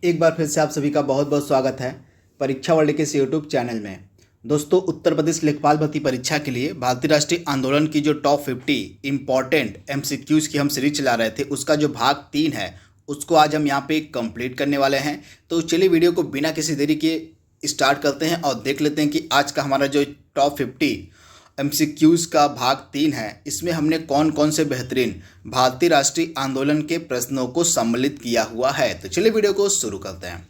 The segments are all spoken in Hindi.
एक बार फिर से आप सभी का बहुत बहुत स्वागत है परीक्षा वर्ल्ड के इस यूट्यूब चैनल में। दोस्तों, उत्तर प्रदेश लेखपाल भर्ती परीक्षा के लिए भारतीय राष्ट्रीय आंदोलन की जो टॉप 50 इम्पॉर्टेंट एमसीक्यूज की हम सीरीज चला रहे थे, उसका जो भाग 3 है उसको आज हम यहाँ पे कंप्लीट करने वाले हैं। तो चलिए वीडियो को बिना किसी देरी के स्टार्ट करते हैं और देख लेते हैं कि आज का हमारा जो टॉप 50 एमसीक्यूज का भाग 3 है, इसमें हमने कौन कौन से बेहतरीन भारतीय राष्ट्रीय आंदोलन के प्रश्नों को सम्मिलित किया हुआ है। तो चलिए वीडियो को शुरू करते हैं।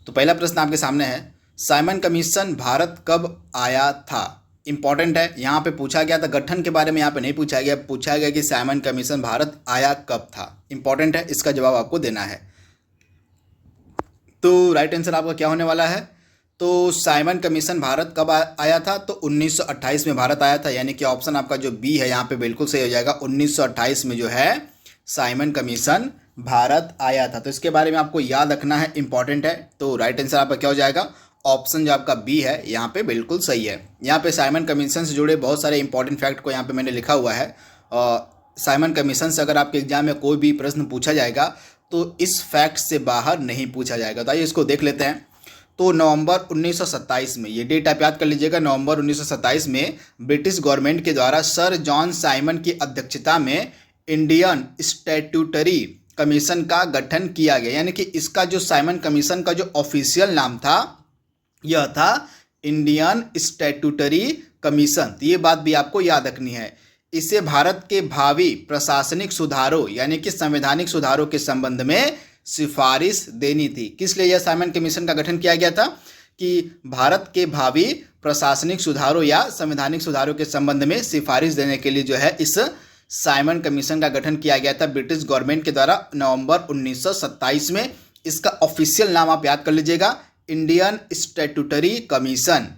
तो पहला प्रश्न आपके सामने है, साइमन कमीशन भारत कब आया था। इंपॉर्टेंट है, यहाँ पे पूछा गया था, गठन के बारे में यहाँ पे नहीं पूछा गया, पूछा गया कि साइमन कमीशन भारत आया कब था। इंपॉर्टेंट है, इसका जवाब आपको देना है। तो राइट आंसर आपका क्या होने वाला है, तो साइमन कमीशन भारत कब आया था, तो 1928 में भारत आया था। यानी कि ऑप्शन आपका जो बी है यहाँ पे बिल्कुल सही हो जाएगा। 1928 में जो है साइमन कमीशन भारत आया था। तो इसके बारे में आपको याद रखना है, इंपॉर्टेंट है। तो राइट आंसर आपका क्या हो जाएगा, ऑप्शन जो आपका बी है यहाँ पे बिल्कुल सही है। यहाँ पे साइमन कमीशन से जुड़े बहुत सारे इंपॉर्टेंट फैक्ट को यहाँ पे मैंने लिखा हुआ है। साइमन कमीशन से अगर आपके एग्जाम में कोई भी प्रश्न पूछा जाएगा तो इस फैक्ट से बाहर नहीं पूछा जाएगा। तो आइए इसको देख लेते हैं। तो नवंबर 1927 में, ये डेट आप याद कर लीजिएगा, नवंबर 1927 में ब्रिटिश गवर्नमेंट के द्वारा सर जॉन साइमन की अध्यक्षता में इंडियन स्टैट्यूटरी कमीशन का गठन किया गया। यानी कि इसका जो साइमन कमीशन का जो ऑफिशियल नाम था यह था इंडियन स्टैट्यूटरी कमीशन। तो ये बात भी आपको याद रखनी है। इसे भारत के भावी प्रशासनिक सुधारों यानी कि संवैधानिक सुधारों के संबंध में सिफारिश देनी थी। किस लिए यह साइमन कमीशन का गठन किया गया था, कि भारत के भावी प्रशासनिक सुधारों या संवैधानिक सुधारों के संबंध में सिफारिश देने के लिए जो है इस साइमन कमीशन का गठन किया गया था ब्रिटिश गवर्नमेंट के द्वारा नवंबर 1927 में। इसका ऑफिशियल नाम आप याद कर लीजिएगा, इंडियन स्टैट्यूटरी कमीशन।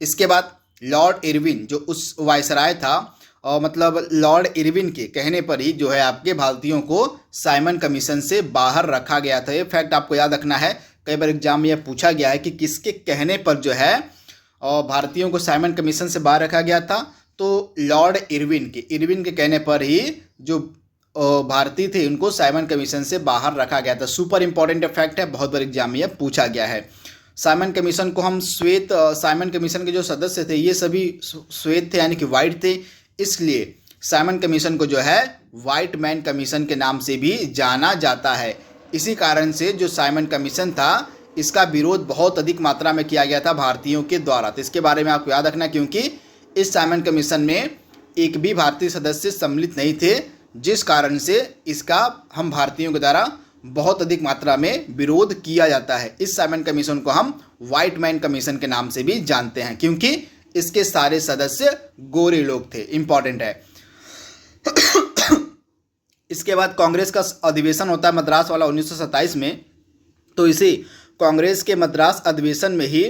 इसके बाद लॉर्ड इरविन जो उस वायसराय था, और मतलब लॉर्ड इरविन के कहने पर ही जो है आपके भारतीयों को साइमन कमीशन से बाहर रखा गया था। ये फैक्ट आपको याद रखना है। कई बार एग्जाम में यह पूछा गया है कि किसके कहने पर जो है और भारतीयों को साइमन कमीशन से बाहर रखा गया था। तो लॉर्ड इरविन के कहने पर ही जो भारतीय थे उनको साइमन कमीशन से बाहर रखा गया था। सुपर इंपॉर्टेंट फैक्ट है, बहुत बार एग्जाम में यह पूछा गया है। साइमन कमीशन को हम साइमन कमीशन के जो सदस्य थे ये सभी श्वेत थे, यानी कि वाइट थे। इसलिए साइमन कमीशन को जो है व्हाइट मैन कमीशन के नाम से भी जाना जाता है। इसी कारण से जो साइमन कमीशन था इसका विरोध बहुत अधिक मात्रा में किया गया था भारतीयों के द्वारा। तो इसके बारे में आपको याद रखना, क्योंकि इस साइमन कमीशन में एक भी भारतीय सदस्य सम्मिलित नहीं थे, जिस कारण से इसका हम भारतीयों के द्वारा बहुत अधिक मात्रा में विरोध किया जाता है। इस साइमन कमीशन को हम व्हाइट मैन कमीशन के नाम से भी जानते हैं, क्योंकि इसके सारे सदस्य गोरे लोग थे। इंपॉर्टेंट है। इसके बाद कांग्रेस का अधिवेशन होता है मद्रास वाला 1927 में। तो इसी कांग्रेस के मद्रास अधिवेशन में ही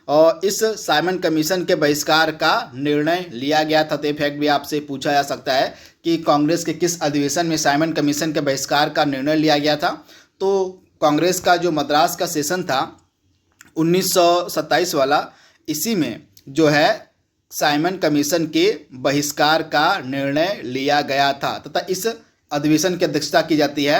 और इस साइमन कमीशन के बहिष्कार का निर्णय लिया गया था। तो फैक्ट भी आपसे पूछा जा सकता है कि कांग्रेस के किस अधिवेशन में साइमन कमीशन के बहिष्कार का निर्णय लिया गया था। तो कांग्रेस का जो मद्रास का सेशन था 1927 वाला, इसी में जो है साइमन कमीशन के बहिष्कार का निर्णय लिया गया था तथा इस अधिवेशन की अध्यक्षता की जाती है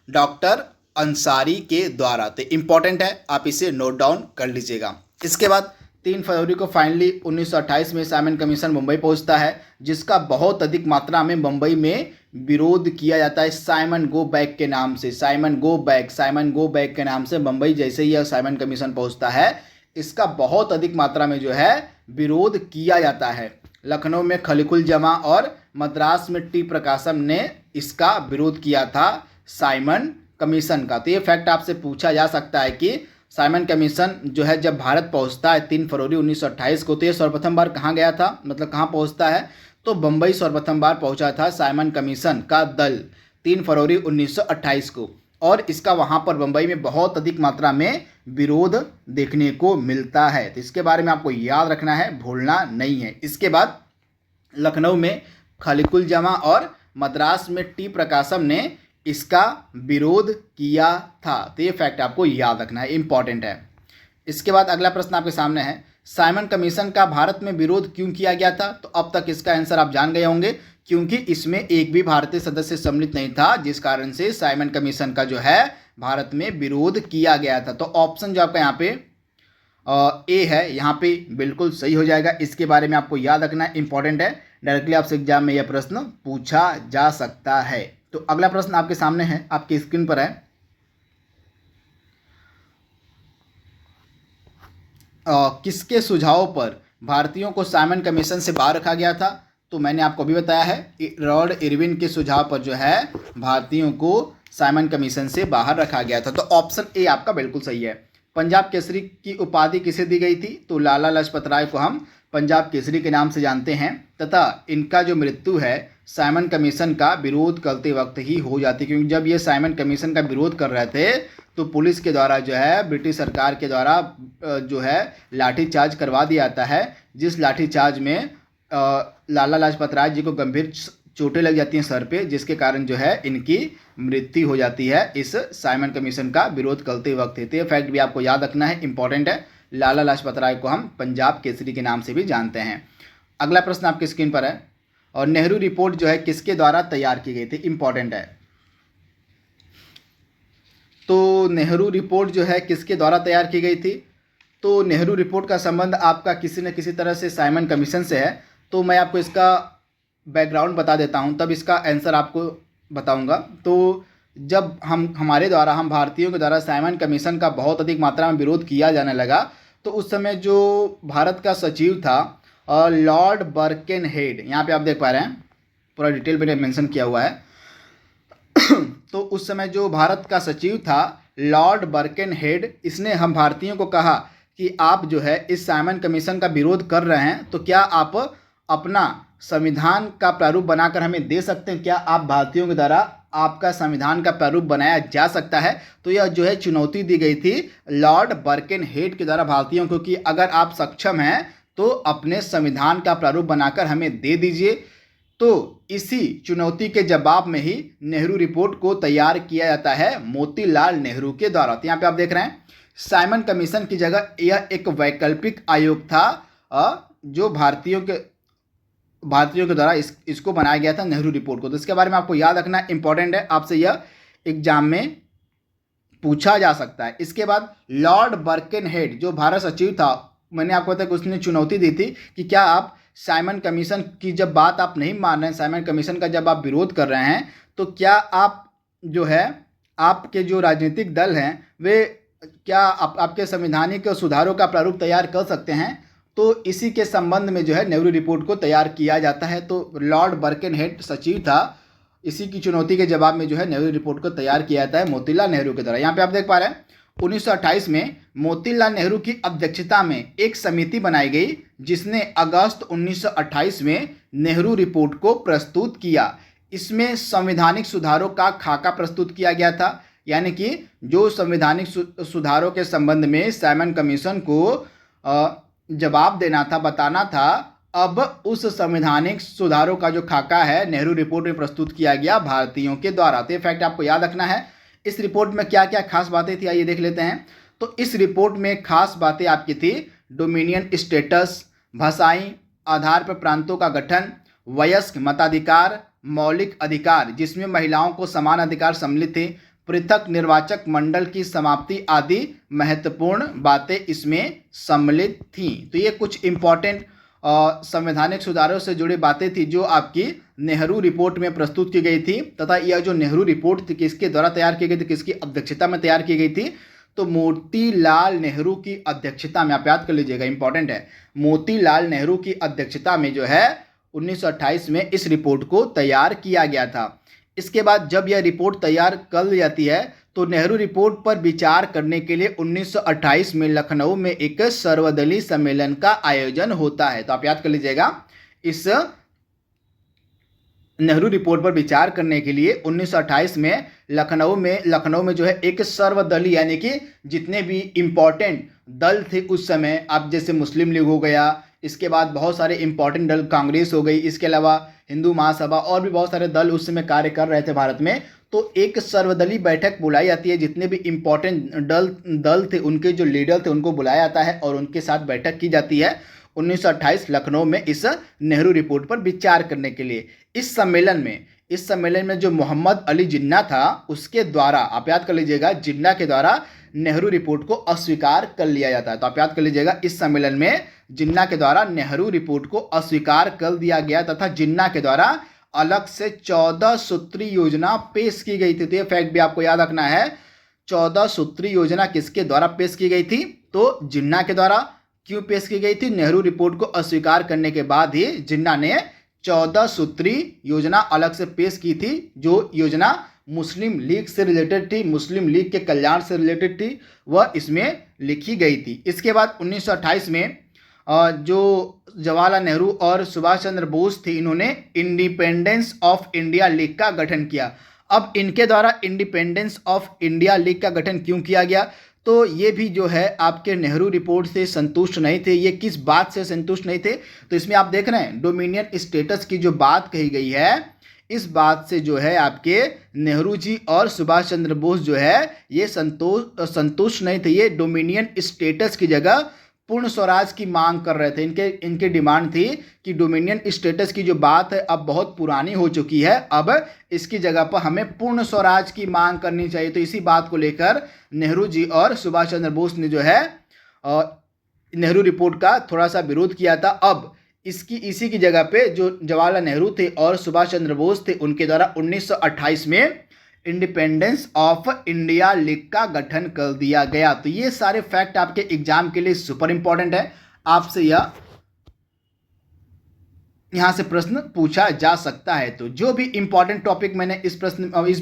डॉक्टर अंसारी के द्वारा। तो इंपॉर्टेंट है, आप इसे नोट डाउन कर लीजिएगा। इसके बाद 3 फरवरी को फाइनली 1928 में साइमन कमीशन मुंबई पहुंचता है, जिसका बहुत अधिक मात्रा में मुंबई में विरोध किया जाता है साइमन गो बैक के नाम से। साइमन गो बैक के नाम से मुंबई जैसे ही यह साइमन कमीशन पहुंचता है इसका बहुत अधिक मात्रा में जो है विरोध किया जाता है। लखनऊ में खलीकुल जमा और मद्रास में टी प्रकाशम ने इसका विरोध किया था साइमन कमीशन का। तो ये फैक्ट आपसे पूछा जा सकता है कि साइमन कमीशन जो है जब भारत पहुंचता है 3 फरवरी 1928 को, तो ये सर्वप्रथम बार कहाँ गया था, मतलब कहाँ पहुंचता है, तो बम्बई सर्वप्रथम बार पहुंचा था साइमन कमीशन का दल 3 फरवरी 1928 को। और इसका वहाँ पर बम्बई में बहुत अधिक मात्रा में विरोध देखने को मिलता है। तो इसके बारे में आपको याद रखना है, भूलना नहीं है। इसके बाद लखनऊ में खलीकुल जमा और मद्रास में टी प्रकाशम ने इसका विरोध किया था। तो ये फैक्ट आपको याद रखना है, इंपॉर्टेंट है। इसके बाद अगला प्रश्न आपके सामने है, साइमन कमीशन का भारत में विरोध क्यों किया गया था। तो अब तक इसका आंसर आप जान गए होंगे, क्योंकि इसमें एक भी भारतीय सदस्य सम्मिलित नहीं था, जिस कारण से साइमन कमीशन का जो है भारत में विरोध किया गया था। तो ऑप्शन जो आपका यहाँ पे ए है, यहाँ पे बिल्कुल सही हो जाएगा। इसके बारे में आपको याद रखना इंपॉर्टेंट है, डायरेक्टली आपसे एग्जाम में यह प्रश्न पूछा जा सकता है। तो अगला प्रश्न आपके सामने है, आपकी स्क्रीन पर है। किसके सुझाव पर भारतीयों को साइमन कमीशन से बाहर रखा गया था? तो मैंने आपको अभी बताया है, लॉर्ड इरविन के सुझाव पर जो है भारतीयों को साइमन कमीशन से बाहर रखा गया था। तो ऑप्शन ए आपका बिल्कुल सही है। पंजाब केसरी की उपाधि किसे दी गई थी? तो लाला लाजपत राय को हम पंजाब केसरी के नाम से जानते हैं, तथा इनका जो मृत्यु है साइमन कमीशन का विरोध करते वक्त ही हो जाती, क्योंकि जब ये साइमन कमीशन का विरोध कर रहे थे तो पुलिस के द्वारा जो है, ब्रिटिश सरकार के द्वारा जो है लाठीचार्ज करवा दिया जाता है, जिस लाठीचार्ज में लाला लाजपत राय जी को गंभीर चोटें लग जाती हैं सर पे, जिसके कारण जो है इनकी मृत्यु हो जाती है इस साइमन कमीशन का विरोध करते वक्त। तो ये फैक्ट भी आपको याद रखना है, इंपॉर्टेंट है। लाला लाजपत राय को हम पंजाब केसरी के नाम से भी जानते हैं। अगला प्रश्न आपकी स्क्रीन पर है, और नेहरू रिपोर्ट जो है किसके द्वारा तैयार की गई थी? इंपॉर्टेंट है। तो नेहरू रिपोर्ट जो है किसके द्वारा तैयार की गई थी? तो नेहरू रिपोर्ट का संबंध आपका किसी न किसी तरह से साइमन कमीशन से है। तो मैं आपको इसका बैकग्राउंड बता देता हूं, तब इसका आंसर आपको बताऊंगा। तो जब हमारे द्वारा, हम भारतीयों के द्वारा साइमन कमीशन का बहुत अधिक मात्रा में विरोध किया जाने लगा, तो उस समय जो भारत का सचिव था लॉर्ड बर्केनहेड, यहाँ पे आप देख पा रहे हैं पूरा डिटेल में मेंशन किया हुआ है। तो उस समय जो भारत का सचिव था लॉर्ड बर्केनहेड, इसने हम भारतीयों को कहा कि आप जो है इस साइमन कमीशन का विरोध कर रहे हैं, तो क्या आप अपना संविधान का प्रारूप बनाकर हमें दे सकते हैं? क्या आप भारतीयों के द्वारा आपका संविधान का प्रारूप बनाया जा सकता है? तो यह जो है चुनौती दी गई थी लॉर्ड बर्केनहेड के द्वारा भारतीयों को कि अगर आप सक्षम हैं तो अपने संविधान का प्रारूप बनाकर हमें दे दीजिए। तो इसी चुनौती के जवाब में ही नेहरू रिपोर्ट को तैयार किया जाता है मोतीलाल नेहरू के द्वारा। तो यहाँ पे आप देख रहे हैं साइमन कमीशन की जगह यह एक वैकल्पिक आयोग था जो भारतीयों के द्वारा इसको बनाया गया था, नेहरू रिपोर्ट को। तो इसके बारे में आपको याद रखना इंपॉर्टेंट है, आपसे यह एग्जाम में पूछा जा सकता है। इसके बाद लॉर्ड बर्केनहेड जो भारत सचिव था, मैंने आपको बताया कि उसने चुनौती दी थी कि क्या आप साइमन कमीशन की जब बात आप नहीं मान रहे हैं, साइमन कमीशन का जब आप विरोध कर रहे हैं, तो क्या आप जो है आपके जो राजनीतिक दल हैं वे क्या आपके संवैधानिक सुधारों का प्रारूप तैयार कर सकते हैं? तो इसी के संबंध में जो है नेहरू रिपोर्ट को तैयार किया जाता है। तो लॉर्ड बर्केनहेड सचिव था, इसी की चुनौती के जवाब में जो है नेहरू रिपोर्ट को तैयार किया जाता है मोतीलाल नेहरू के द्वारा। यहाँ पे आप देख पा रहे हैं 1928 में मोतीलाल नेहरू की अध्यक्षता में एक समिति बनाई गई, जिसने अगस्त 1928 में नेहरू रिपोर्ट को प्रस्तुत किया। इसमें संवैधानिक सुधारों का खाका प्रस्तुत किया गया था, यानी कि जो संवैधानिक सुधारों के संबंध में साइमन कमीशन को जवाब देना था, बताना था, अब उस संवैधानिक सुधारों का जो खाका है नेहरू रिपोर्ट में प्रस्तुत किया गया भारतीयों के द्वारा। तो ये फैक्ट आपको याद रखना है। इस रिपोर्ट में क्या क्या खास बातें थी आइए देख लेते हैं। तो इस रिपोर्ट में खास बातें आपकी थी डोमिनियन स्टेटस, भाषाई आधार पर प्रांतों का गठन, वयस्क मताधिकार, मौलिक अधिकार जिसमें महिलाओं को समान अधिकार सम्मिलित थे, पृथक निर्वाचक मंडल की समाप्ति आदि महत्वपूर्ण बातें इसमें सम्मिलित थीं। तो ये कुछ इंपॉर्टेंट संवैधानिक सुधारों से जुड़ी बातें थी जो आपकी नेहरू रिपोर्ट में प्रस्तुत की गई थी। तथा यह जो नेहरू रिपोर्ट थी किसके द्वारा तैयार की गई थी, किसकी अध्यक्षता में तैयार की गई थी? तो मोतीलाल नेहरू की अध्यक्षता में, आप याद कर लीजिएगा इंपॉर्टेंट है, मोतीलाल नेहरू की अध्यक्षता में जो है 1928 में इस रिपोर्ट को तैयार किया गया था। इसके बाद जब यह रिपोर्ट तैयार कर ली जाती है तो नेहरू रिपोर्ट पर विचार करने के लिए 1928 में लखनऊ में एक सर्वदलीय सम्मेलन का आयोजन होता है। तो आप याद कर लीजिएगा, इस नेहरू रिपोर्ट पर विचार करने के लिए 1928 में लखनऊ में जो है एक सर्वदलीय, यानी कि जितने भी इंपॉर्टेंट दल थे उस समय, आप जैसे मुस्लिम लीग हो गया, इसके बाद बहुत सारे इंपॉर्टेंट दल, कांग्रेस हो गई, इसके अलावा हिंदू महासभा और भी बहुत सारे दल उस समय कार्य कर रहे थे भारत में। तो एक सर्वदलीय बैठक बुलाई जाती है, जितने भी इंपॉर्टेंट दल थे उनके जो लीडर थे उनको बुलाया जाता है और उनके साथ बैठक की जाती है 1928 लखनऊ में इस नेहरू रिपोर्ट पर विचार करने के लिए। इस सम्मेलन में इस सम्मेलन में जो मोहम्मद अली जिन्ना था उसके द्वारा, आप याद कर लीजिएगा, जिन्ना के द्वारा नेहरू रिपोर्ट को अस्वीकार कर लिया जाता है। तो आप याद कर लीजिएगा, इस सम्मेलन में जिन्ना के द्वारा नेहरू रिपोर्ट को अस्वीकार कर दिया गया तथा जिन्ना के द्वारा अलग से 14 सूत्री योजना पेश की गई थी। तो ये फैक्ट भी आपको याद रखना है। 14 सूत्री योजना किसके द्वारा पेश की गई थी? तो जिन्ना के द्वारा। क्यों पेश की गई थी? नेहरू रिपोर्ट को अस्वीकार करने के बाद ही जिन्ना ने 14 सूत्री योजना अलग से पेश की थी, जो योजना मुस्लिम लीग से रिलेटेड थी, मुस्लिम लीग के कल्याण से रिलेटेड थी, वह इसमें लिखी गई थी। इसके बाद 1928 में जो जवाहरलाल नेहरू और सुभाष चंद्र बोस थे, इन्होंने इंडिपेंडेंस ऑफ इंडिया लीग का गठन किया। अब इनके द्वारा इंडिपेंडेंस ऑफ इंडिया लीग का गठन क्यों किया गया? तो ये भी जो है आपके नेहरू रिपोर्ट से संतुष्ट नहीं थे। ये किस बात से संतुष्ट नहीं थे? तो इसमें आप देख रहे हैं डोमिनियन स्टेटस की जो बात कही गई है, इस बात से जो है आपके नेहरू जी और सुभाष चंद्र बोस जो है ये संतुष्ट नहीं थे। ये डोमिनियन स्टेटस की जगह पूर्ण स्वराज की मांग कर रहे थे। इनके डिमांड थी कि डोमिनियन स्टेटस की जो बात है अब बहुत पुरानी हो चुकी है, अब इसकी जगह पर हमें पूर्ण स्वराज की मांग करनी चाहिए। तो इसी बात को लेकर नेहरू जी और सुभाष चंद्र बोस ने जो है नेहरू रिपोर्ट का थोड़ा सा विरोध किया था। अब इसी की जगह पे जो जवाहरलाल नेहरू थे और सुभाष चंद्र बोस थे, उनके द्वारा 1928 में इंडिपेंडेंस ऑफ इंडिया लीग का गठन कर दिया गया। तो ये सारे फैक्ट आपके एग्जाम के लिए सुपर इंपॉर्टेंट है। आपसे यहां से प्रश्न पूछा जा सकता है। तो जो भी इंपॉर्टेंट टॉपिक मैंने इस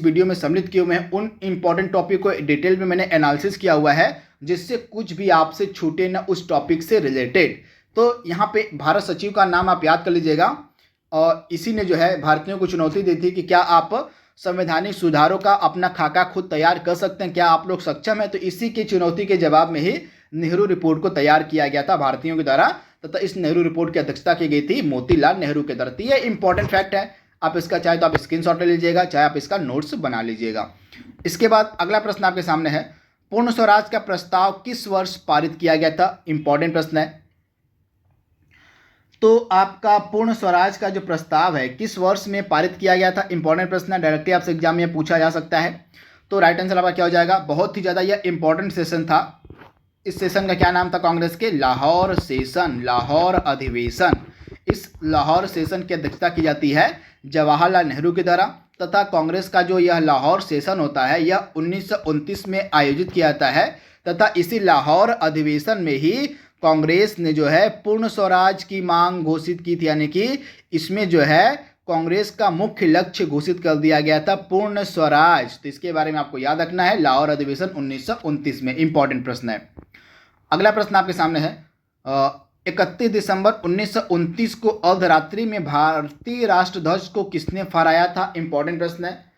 वीडियो में सम्मिलित किए हुए हैं, उन इंपॉर्टेंट टॉपिक को डिटेल में मैंने एनालिसिस किया हुआ है, जिससे कुछ भी आपसे छूटे ना उस टॉपिक से रिलेटेड। तो यहाँ पे भारत सचिव का नाम आप याद कर लीजिएगा, और इसी ने जो है भारतीयों को चुनौती दी थी कि क्या आप संवैधानिक सुधारों का अपना खाका खुद तैयार कर सकते हैं, क्या आप लोग सक्षम हैं? तो इसी की चुनौती के जवाब में ही नेहरू रिपोर्ट को तैयार किया गया था भारतीयों के द्वारा, तथा इस नेहरू रिपोर्ट की अध्यक्षता की गई थी मोतीलाल नेहरू के द्वारा। तो ये इंपॉर्टेंट फैक्ट है। आप इसका चाहे तो आप स्क्रीनशॉट ले लीजिएगा, चाहे आप इसका नोट्स बना लीजिएगा। इसके बाद अगला प्रश्न आपके सामने है, पूर्ण स्वराज का प्रस्ताव किस वर्ष पारित किया गया था? इंपॉर्टेंट प्रश्न है। तो आपका पूर्ण स्वराज का जो प्रस्ताव है किस वर्ष में पारित किया गया था? इंपॉर्टेंट प्रश्न है, डायरेक्टली आपसे एग्जाम में पूछा जा सकता है। तो राइट आंसर आपका क्या हो जाएगा? बहुत ही ज़्यादा यह इंपॉर्टेंट सेशन था। इस सेशन का क्या नाम था कांग्रेस के? लाहौर सेशन, लाहौर अधिवेशन। इस लाहौर सेशन की अध्यक्षता की जाती है जवाहरलाल नेहरू के द्वारा, तथा कांग्रेस का जो यह लाहौर सेशन होता है यह 1929 में आयोजित किया जाता है, तथा इसी लाहौर अधिवेशन में ही कांग्रेस ने जो है पूर्ण स्वराज की मांग घोषित की थी। यानी कि इसमें जो है कांग्रेस का मुख्य लक्ष्य घोषित कर दिया गया था पूर्ण स्वराज। तो इसके बारे में आपको याद रखना है, लाहौर अधिवेशन 1929 में। इंपॉर्टेंट प्रश्न है। अगला प्रश्न आपके सामने है, 31 दिसंबर 1929 को अर्धरात्रि में भारतीय राष्ट्रध्वज को किसने फहराया था? इंपॉर्टेंट प्रश्न है।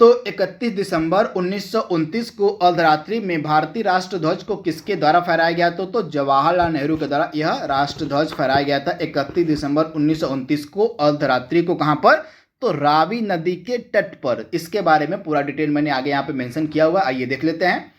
तो 31 दिसंबर 1929 को अर्धरात्रि में भारतीय राष्ट्रध्वज को किसके द्वारा फहराया गया? तो जवाहरलाल नेहरू के द्वारा यह राष्ट्रध्वज फहराया गया था 31 दिसंबर 1929 को अर्धरात्रि को। कहां पर? तो रावी नदी के तट पर। इसके बारे में पूरा डिटेल मैंने आगे यहाँ पे मेंशन किया हुआ, आइए देख लेते हैं।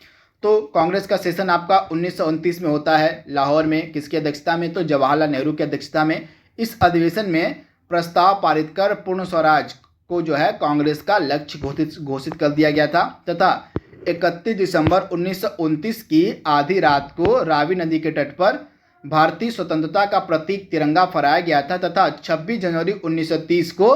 तो कांग्रेस का सेशन आपका 1929 में होता है लाहौर में, किसकी अध्यक्षता में? तो जवाहरलाल नेहरू की अध्यक्षता में। इस अधिवेशन में प्रस्ताव पारित कर पूर्ण स्वराज को जो है कांग्रेस का लक्ष्य घोषित कर दिया गया था, तथा 31 दिसंबर 1929 की आधी रात को रावी नदी के तट पर भारतीय स्वतंत्रता का प्रतीक तिरंगा फहराया गया था, तथा 26 जनवरी 1930 को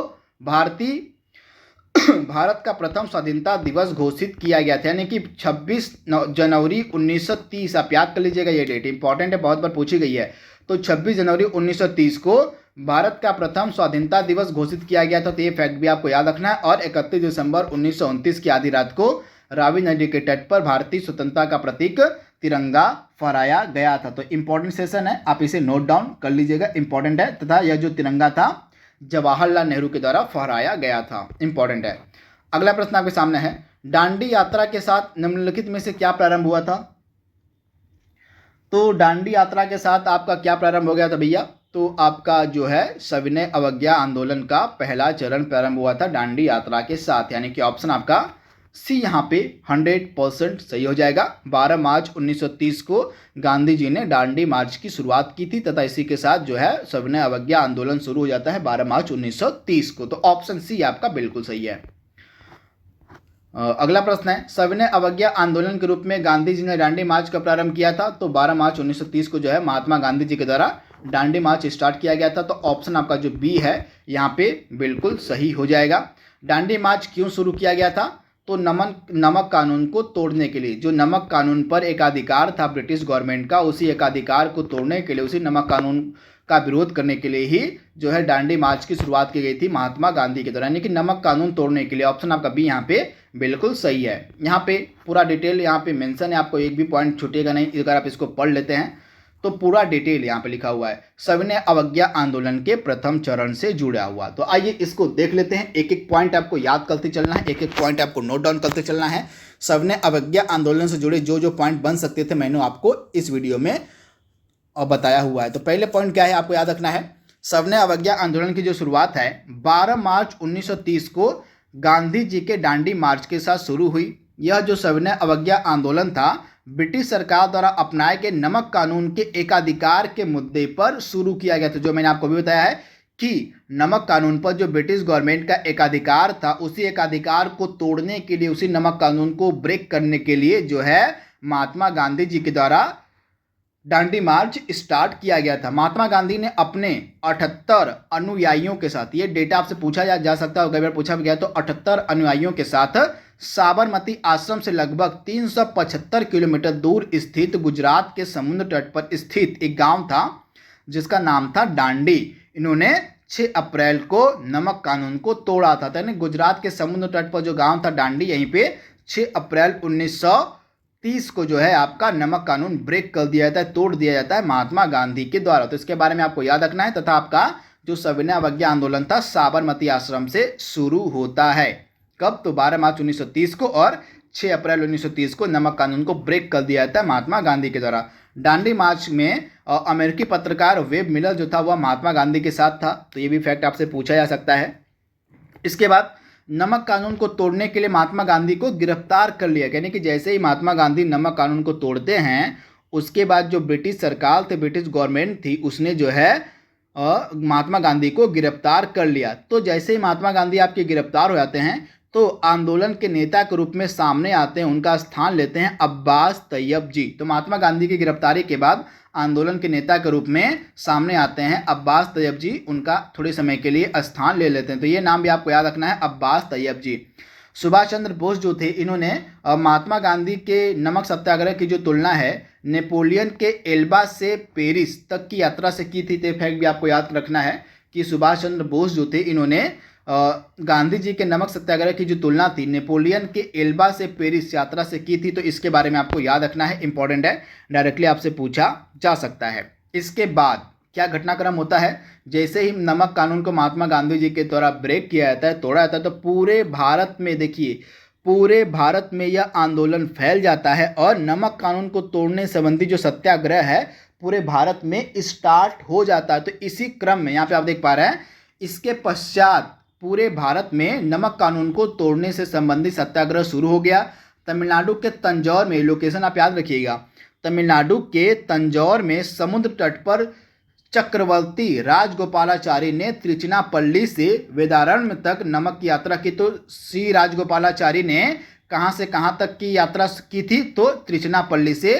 भारत का प्रथम स्वाधीनता दिवस घोषित किया गया था। यानी कि 26 जनवरी 1930, आप याद कर लीजिएगा, ये डेट इंपॉर्टेंट है, बहुत बार पूछी गई है। तो 26 जनवरी 1930 को भारत का प्रथम स्वाधीनता दिवस घोषित किया गया था। तो ये फैक्ट भी आपको याद रखना है। और 31 दिसंबर 1929 की आधी रात को रावी नदी के तट पर भारतीय स्वतंत्रता का प्रतीक तिरंगा फहराया गया था। तो इंपॉर्टेंट सेशन है, आप इसे नोट डाउन कर लीजिएगा, इंपॉर्टेंट है। तथा यह जो तिरंगा था जवाहरलाल नेहरू के द्वारा फहराया गया था, इंपॉर्टेंट है। अगला प्रश्न आपके सामने है, दांडी यात्रा के साथ निम्नलिखित में से क्या प्रारंभ हुआ था? तो दांडी यात्रा के साथ आपका क्या प्रारंभ हो गया था भैया? तो आपका जो है सविनय अवज्ञा आंदोलन का पहला चरण प्रारंभ हुआ था दांडी यात्रा के साथ। यानी कि ऑप्शन आपका सी यहाँ पे 100% सही हो जाएगा। 12 मार्च 1930 को गांधी जी ने दांडी मार्च की शुरुआत की थी तथा इसी के साथ जो है सविनय अवज्ञा आंदोलन शुरू हो जाता है 12 मार्च 1930 को। तो ऑप्शन सी आपका बिल्कुल सही है। अगला प्रश्न है, सविनय अवज्ञा आंदोलन के रूप में गांधी जी ने दांडी मार्च का प्रारंभ किया था। तो 12 मार्च 1930 को जो है महात्मा गांधी जी के द्वारा दांडी मार्च स्टार्ट किया गया था। तो ऑप्शन आपका जो बी है यहाँ पे बिल्कुल सही हो जाएगा। दांडी मार्च क्यों शुरू किया गया था? तो नमक कानून को तोड़ने के लिए। जो नमक कानून पर एक अधिकार था ब्रिटिश गवर्नमेंट का, उसी एकाधिकार को तोड़ने के लिए, उसी नमक कानून का विरोध करने के लिए ही जो है दांडी मार्च की शुरुआत की गई थी महात्मा गांधी के द्वारा, यानी कि नमक कानून तोड़ने के लिए। ऑप्शन आपका बी यहाँ पे बिल्कुल सही है। यहाँ पे पूरा डिटेल यहाँ पे मेंशन है, आपको एक भी पॉइंट छूटेगा नहीं अगर आप इसको पढ़ लेते हैं तो। पूरा डिटेल यहाँ पे लिखा हुआ है सविनय अवज्ञा आंदोलन के प्रथम चरण से जुड़ा हुआ। तो आइए इसको देख लेते हैं। एक एक पॉइंट आपको याद करते चलना है, एक एक पॉइंट आपको नोट डाउन करते चलना है। सविनय अवज्ञा आंदोलन से जुड़े जो जो पॉइंट बन सकते थे मैंने आपको इस वीडियो में बताया हुआ है। तो पहले पॉइंट क्या है आपको याद रखना है, सविनय अवज्ञा आंदोलन की जो शुरुआत है 12 मार्च 1930 को गांधी जी के दांडी मार्च के साथ शुरू हुई। यह जो सविनय अवज्ञा आंदोलन था ब्रिटिश सरकार द्वारा अपनाए गए नमक कानून के एकाधिकार के मुद्दे पर शुरू किया गया था। जो मैंने आपको भी बताया है कि नमक कानून पर जो ब्रिटिश गवर्नमेंट का एकाधिकार था, उसी एकाधिकार को तोड़ने के लिए, उसी नमक कानून को ब्रेक करने के लिए जो है महात्मा गांधी जी के द्वारा दांडी मार्च स्टार्ट किया गया था। महात्मा गांधी ने अपने 78 अनुयायियों के साथ, ये डेटा आपसे पूछा जा सकता है, कई बार पूछा भी गया, तो 78 अनुयायियों के साथ साबरमती आश्रम से लगभग 375 किलोमीटर दूर स्थित गुजरात के समुद्र तट पर स्थित एक गांव था जिसका नाम था दांडी। इन्होंने 6 अप्रैल को नमक कानून को तोड़ा था। यानी गुजरात के समुद्र तट पर जो गांव था दांडी, यहीं पे 6 अप्रैल 1930 को जो है आपका नमक कानून ब्रेक कर दिया जाता है, तोड़ दिया जाता है महात्मा गांधी के द्वारा। तो इसके बारे में आपको याद रखना है। तथा आपका जो सविनय अवज्ञा आंदोलन था साबरमती आश्रम से शुरू होता है। कब? तो 12 मार्च 1930 को और 6 अप्रैल 1930 को नमक कानून को ब्रेक कर दिया जाता है महात्मा गांधी के द्वारा। दांडी मार्च में अमेरिकी पत्रकार वेब मिलर जो था वह महात्मा गांधी के साथ था। तो ये भी फैक्ट आपसे पूछा जा सकता है। इसके बाद नमक कानून को तोड़ने के लिए महात्मा गांधी को गिरफ्तार कर लिया, यानी कि जैसे ही महात्मा गांधी नमक कानून को तोड़ते हैं उसके बाद जो ब्रिटिश सरकार थी, ब्रिटिश गवर्नमेंट थी, उसने जो है महात्मा गांधी को गिरफ्तार कर लिया। तो जैसे ही महात्मा गांधी आपके गिरफ्तार हो जाते हैं तो आंदोलन के नेता के रूप में सामने आते हैं, उनका स्थान लेते हैं अब्बास तैयब जी। तो महात्मा गांधी की गिरफ्तारी के बाद आंदोलन के नेता के रूप में सामने आते हैं अब्बास तैयब जी, उनका थोड़े समय के लिए स्थान ले लेते हैं। तो ये नाम भी आपको याद रखना है, अब्बास तैयब जी। सुभाष चंद्र बोस जो थे, इन्होंने महात्मा गांधी के नमक सत्याग्रह की जो तुलना है नेपोलियन के एल्बा से पेरिस तक की यात्रा से की थी। तो फैक्ट भी आपको याद रखना है कि सुभाष चंद्र बोस जो थे, इन्होंने गांधी जी के नमक सत्याग्रह की जो तुलना थी नेपोलियन के एल्बा से पेरिस यात्रा से की थी। तो इसके बारे में आपको याद रखना है, इंपॉर्टेंट है, डायरेक्टली आपसे पूछा जा सकता है। इसके बाद क्या घटनाक्रम होता है, जैसे ही नमक कानून को महात्मा गांधी जी के द्वारा ब्रेक किया जाता है, तोड़ा जाता है, तो पूरे भारत में देखिए, पूरे भारत में यह आंदोलन फैल जाता है और नमक कानून को तोड़ने संबंधी जो सत्याग्रह है पूरे भारत में स्टार्ट हो जाता है। तो इसी क्रम में यहाँ पे आप देख पा रहे हैं, इसके पश्चात पूरे भारत में नमक कानून को तोड़ने से संबंधित सत्याग्रह शुरू हो गया। तमिलनाडु के तंजौर में, लोकेशन आप याद रखिएगा, तमिलनाडु के तंजौर में समुद्र तट पर चक्रवर्ती राजगोपालाचारी ने त्रिचनापल्ली से वेदारण्यम तक नमक की यात्रा की। तो श्री राजगोपालाचारी ने कहाँ से कहाँ तक की यात्रा की थी? तो त्रिचनापल्ली से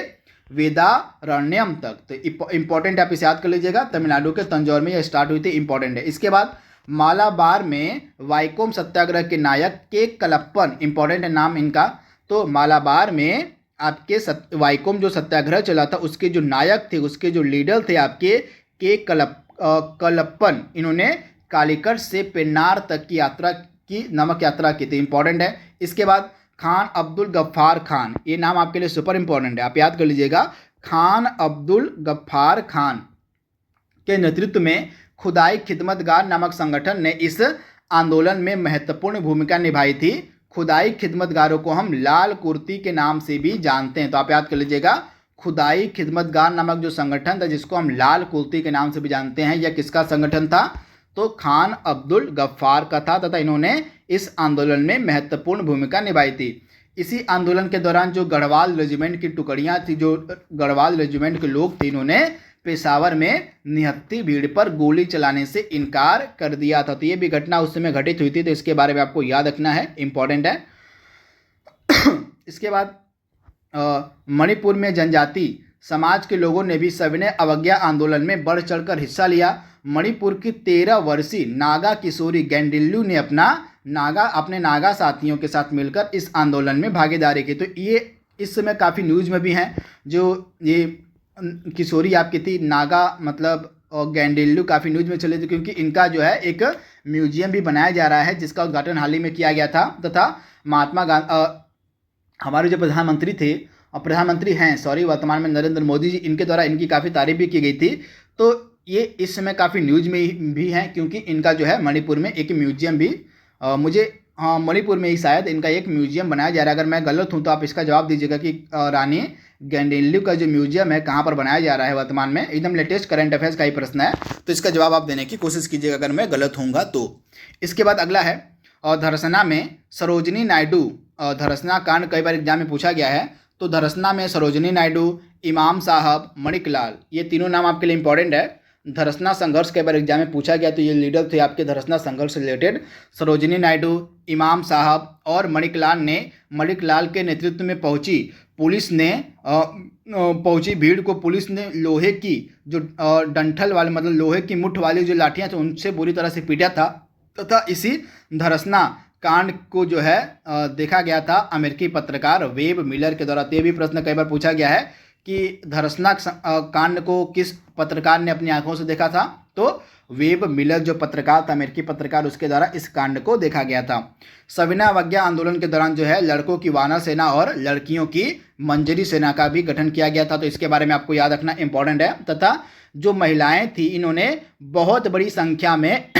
वेदारण्यम तक। तो इंपॉर्टेंट आप इसे याद कर लीजिएगा, तमिलनाडु के तंजौर में यह स्टार्ट हुई थी, इंपॉर्टेंट है। इसके बाद मालाबार में वाइकोम सत्याग्रह के नायक के कलप्पन, इंपॉर्टेंट है नाम इनका। तो मालाबार में आपके वाइकोम जो सत्याग्रह चला था उसके जो नायक थे, उसके जो लीडर थे आपके के कलप्पन, इन्होंने कालीकट से पेन्नार तक की यात्रा की, नमक यात्रा की थी, इंपॉर्टेंट है। इसके बाद खान अब्दुल गफ्फार खान, ये नाम आपके लिए सुपर इंपॉर्टेंट है, आप याद कर लीजिएगा। खान अब्दुल गफ्फार खान के नेतृत्व में खुदाई खिदमतगार नामक संगठन ने इस आंदोलन में महत्वपूर्ण भूमिका निभाई थी। खुदाई खिदमतगारों को हम लाल कुर्ती के नाम से भी जानते हैं, तो आप याद कर लीजिएगा, खुदाई खिदमतगार नामक जो संगठन था जिसको हम लाल कुर्ती के नाम से भी जानते हैं, यह किसका संगठन था? तो खान अब्दुल गफ्फार का था तथा इन्होंने इस आंदोलन में महत्वपूर्ण भूमिका निभाई थी। इसी आंदोलन के दौरान जो गढ़वाल रेजिमेंट की टुकड़ियां थी, जो गढ़वाल रेजिमेंट के लोग थे, इन्होंने पेशावर में निहत्थी भीड़ पर गोली चलाने से इनकार कर दिया था। तो ये भी घटना उस समय घटित हुई थी, तो इसके बारे में आपको याद रखना है, इंपॉर्टेंट है। इसके बाद मणिपुर में जनजाति समाज के लोगों ने भी सविनय अवज्ञा आंदोलन में बढ़ चढ़कर हिस्सा लिया। मणिपुर की 13 वर्षीय नागा किशोरी गेंडिल्लू ने अपने नागा साथियों के साथ मिलकर इस आंदोलन में भागीदारी की। तो ये इस समय काफ़ी न्यूज़ में भी हैं। जो ये किशोरी आपकी थी नागा मतलब और गेंडिल्लू काफ़ी न्यूज़ में चले थे, क्योंकि इनका जो है एक म्यूजियम भी बनाया जा रहा है जिसका उद्घाटन हाल ही में किया गया था। तथा महात्मा गांधी, हमारे जो प्रधानमंत्री हैं वर्तमान में नरेंद्र मोदी जी, इनके द्वारा इनकी काफ़ी तारीफ भी की गई थी। तो ये इस समय काफ़ी न्यूज़ में भी हैं, क्योंकि इनका जो है मणिपुर में एक म्यूजियम भी मणिपुर में ही शायद इनका एक म्यूजियम बनाया जा रहा है। अगर मैं गलत हूँ तो आप इसका जवाब दीजिएगा कि रानी गेंडिल्लू का जो म्यूजियम है कहाँ पर बनाया जा रहा है वर्तमान में। एकदम लेटेस्ट करंट अफेयर्स का ही प्रश्न है, तो इसका जवाब आप देने की कोशिश कीजिएगा अगर मैं गलत हूँगा तो। इसके बाद अगला है धरसना में सरोजिनी नायडू। धरसना कांड कई बार एग्जाम में पूछा गया है। तो धरसना में सरोजिनी नायडू, इमाम साहब, मणिकलाल, ये तीनों नाम आपके लिए इंपॉर्टेंट है। धरसना संघर्ष कई बार एग्जाम में पूछा गया, तो ये लीडर थे आपके धरसना संघर्ष से रिलेटेड। सरोजिनी नायडू, इमाम साहब और मणिकलाल के नेतृत्व में पहुंची भीड़ को पुलिस ने लोहे की जो डंठल वाले मतलब लोहे की मुठ वाली जो लाठियां थी उनसे बुरी तरह से पीटा था। तथा इसी धरसना कांड को जो है देखा गया था अमेरिकी पत्रकार वेब मिलर के द्वारा। तो ये भी प्रश्न कई बार पूछा गया है कि धरसना कांड को किस पत्रकार ने अपनी आंखों से देखा था। तो वेब मिलर जो पत्रकार था, अमेरिकी पत्रकार, उसके द्वारा इस कांड को देखा गया था। सविनय अवज्ञा आंदोलन के दौरान जो है लड़कों की वानर सेना और लड़कियों की मंजरी सेना का भी गठन किया गया था। तो इसके बारे में आपको याद रखना इंपॉर्टेंट है। तथा जो महिलाएं थी इन्होंने बहुत बड़ी संख्या में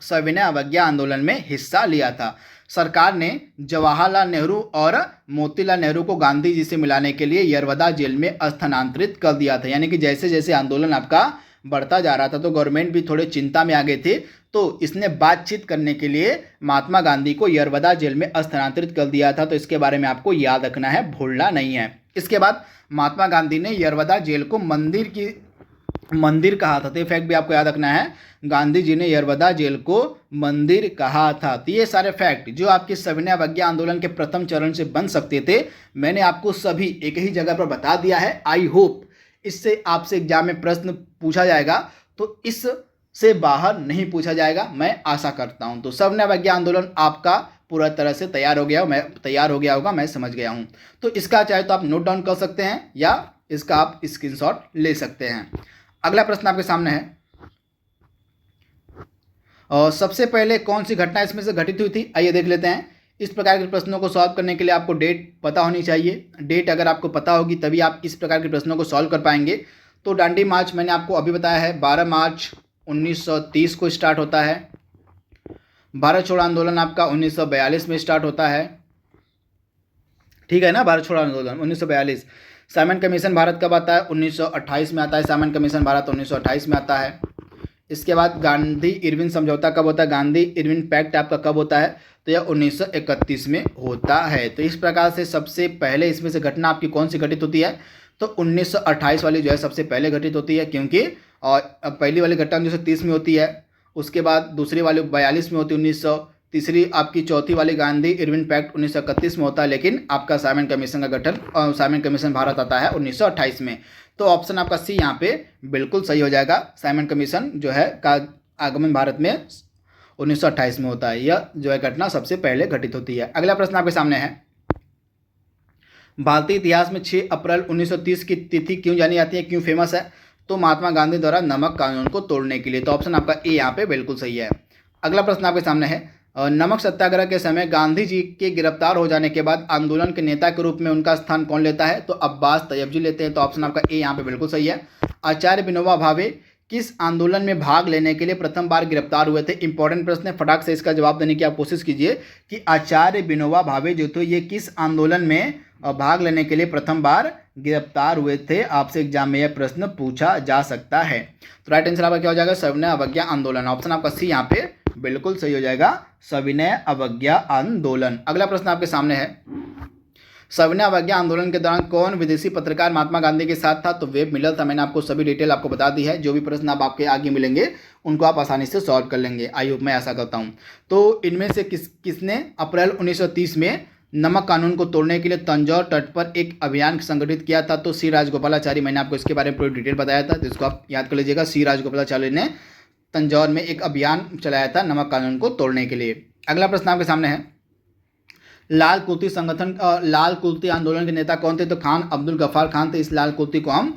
सविनय अवज्ञा आंदोलन में हिस्सा लिया था। सरकार ने जवाहरलाल नेहरू और मोतीलाल नेहरू को गांधी जी से मिलाने के लिए यरवदा जेल में स्थानांतरित कर दिया था। यानी कि जैसे जैसे आंदोलन आपका बढ़ता जा रहा था तो गवर्नमेंट भी थोड़े चिंता में आ गए थे, तो इसने बातचीत करने के लिए महात्मा गांधी को यरवदा जेल में स्थानांतरित कर दिया था। तो इसके बारे में आपको याद रखना है, भूलना नहीं है। इसके बाद महात्मा गांधी ने यरवदा जेल को मंदिर कहा था। तो ये फैक्ट भी आपको याद रखना है, गांधी जी ने यरवदा जेल को मंदिर कहा था। तो ये सारे फैक्ट जो आपके सविनय अवज्ञा आंदोलन के प्रथम चरण से बन सकते थे, मैंने आपको सभी एक ही जगह पर बता दिया है। आई होप इससे आपसे एग्जाम में प्रश्न पूछा जाएगा तो इससे बाहर नहीं पूछा जाएगा, मैं आशा करता हूं। तो सविनय अवज्ञा आंदोलन आपका पूरा तरह से तैयार हो गया होगा, मैं समझ गया हूं। तो इसका चाहे तो आप नोट डाउन कर सकते हैं या इसका आप स्क्रीनशॉट ले सकते हैं। अगला प्रश्न आपके सामने है, और सबसे पहले कौन सी घटना इसमें से घटित हुई थी, आइए देख लेते हैं। इस प्रकार के प्रश्नों को सॉल्व करने के लिए आपको डेट पता होनी चाहिए। डेट अगर आपको पता होगी तभी आप इस प्रकार के प्रश्नों को सॉल्व कर पाएंगे। तो दांडी मार्च मैंने आपको अभी बताया है 12 मार्च 1930 को स्टार्ट होता है। भारत छोड़ो आंदोलन आपका 1942 में स्टार्ट होता है, ठीक है ना। भारत छोड़ो आंदोलन 1942। साइमन कमीशन भारत कब आता है, 1928 में आता है। साइमन कमीशन भारत 1928 में आता है। इसके बाद गांधी इरविन समझौता कब होता है, गांधी इरविन पैक्ट आपका कब होता है, तो यह 1931 में होता है। तो इस प्रकार से सबसे पहले इसमें से घटना आपकी कौन सी घटित होती है, तो 1928 वाली जो है सबसे पहले घटित होती है, क्योंकि और पहली वाली घटना 1930 में होती है, उसके बाद दूसरी वाली 42 में होती है 1900, तीसरी आपकी चौथी वाली गांधी इरविन पैक्ट 1931 में होता है। लेकिन आपका साइमन कमीशन का गठन साइमन कमीशन भारत आता है 1928 में। तो ऑप्शन आपका सी यहाँ पे बिल्कुल सही हो जाएगा। साइमन कमीशन जो है का आगमन भारत में 1928 में होता है। यह जो है घटना सबसे पहले घटित होती है। अगला प्रश्न आपके सामने है, भारतीय इतिहास में 6 अप्रैल 1930 की तिथि क्यों जानी जाती है, क्यों फेमस है, तो महात्मा गांधी द्वारा नमक कानून को तोड़ने के लिए। तो ऑप्शन आपका ए यहाँ पे बिल्कुल सही है। अगला प्रश्न आपके सामने है, नमक सत्याग्रह के समय गांधी जी के गिरफ्तार हो जाने के बाद आंदोलन के नेता के रूप में उनका स्थान कौन लेता है, तो अब्बास तैयब जी लेते हैं। तो ऑप्शन आपका ए यहाँ पे बिल्कुल सही है। आचार्य विनोबा भावे किस आंदोलन में भाग लेने के लिए प्रथम बार गिरफ्तार हुए थे, इंपॉर्टेंट प्रश्न है, फटाक से इसका जवाब देने की आप कोशिश कीजिए कि आचार्य विनोबा भावे जो थे ये किस आंदोलन में भाग लेने के लिए प्रथम बार गिरफ्तार हुए थे। आपसे एग्जाम में यह प्रश्न पूछा जा सकता है। तो राइट आंसर आपका क्या हो जाएगा, सविनय अवज्ञा आंदोलन। ऑप्शन आपका सी यहाँ पे बिल्कुल सही हो जाएगा, सविनय अवज्ञा आंदोलन। अगला प्रश्न आपके सामने है, सविनय अवज्ञा आंदोलन के दौरान कौन विदेशी पत्रकार महात्मा गांधी के साथ था? तो वेब मिलर था। मैंने आपको सभी डिटेल आपको बता दी है। जो भी प्रश्न आप आपके आगे मिलेंगे उनको आप आसानी से सॉल्व कर लेंगे। आई होप मैं ऐसा करता हूँ। तो इनमें से किसने अप्रैल 1930 में नमक कानून को तोड़ने के लिए तंजौर तट पर एक अभियान संगठित किया था? तो सी राजगोपालाचारी। मैंने आपको इसके बारे में पूरी डिटेल बताया था, जिसको आप याद कर लीजिएगा। सी राजगोपालाचारी ने तंजौर में एक अभियान चलाया था नमक कानून को तोड़ने के लिए। अगला प्रश्न आपके सामने है, लाल कुर्ती आंदोलन के नेता कौन थे? तो खान अब्दुल गफ्फार खान थे। इस लाल कुर्ती को हम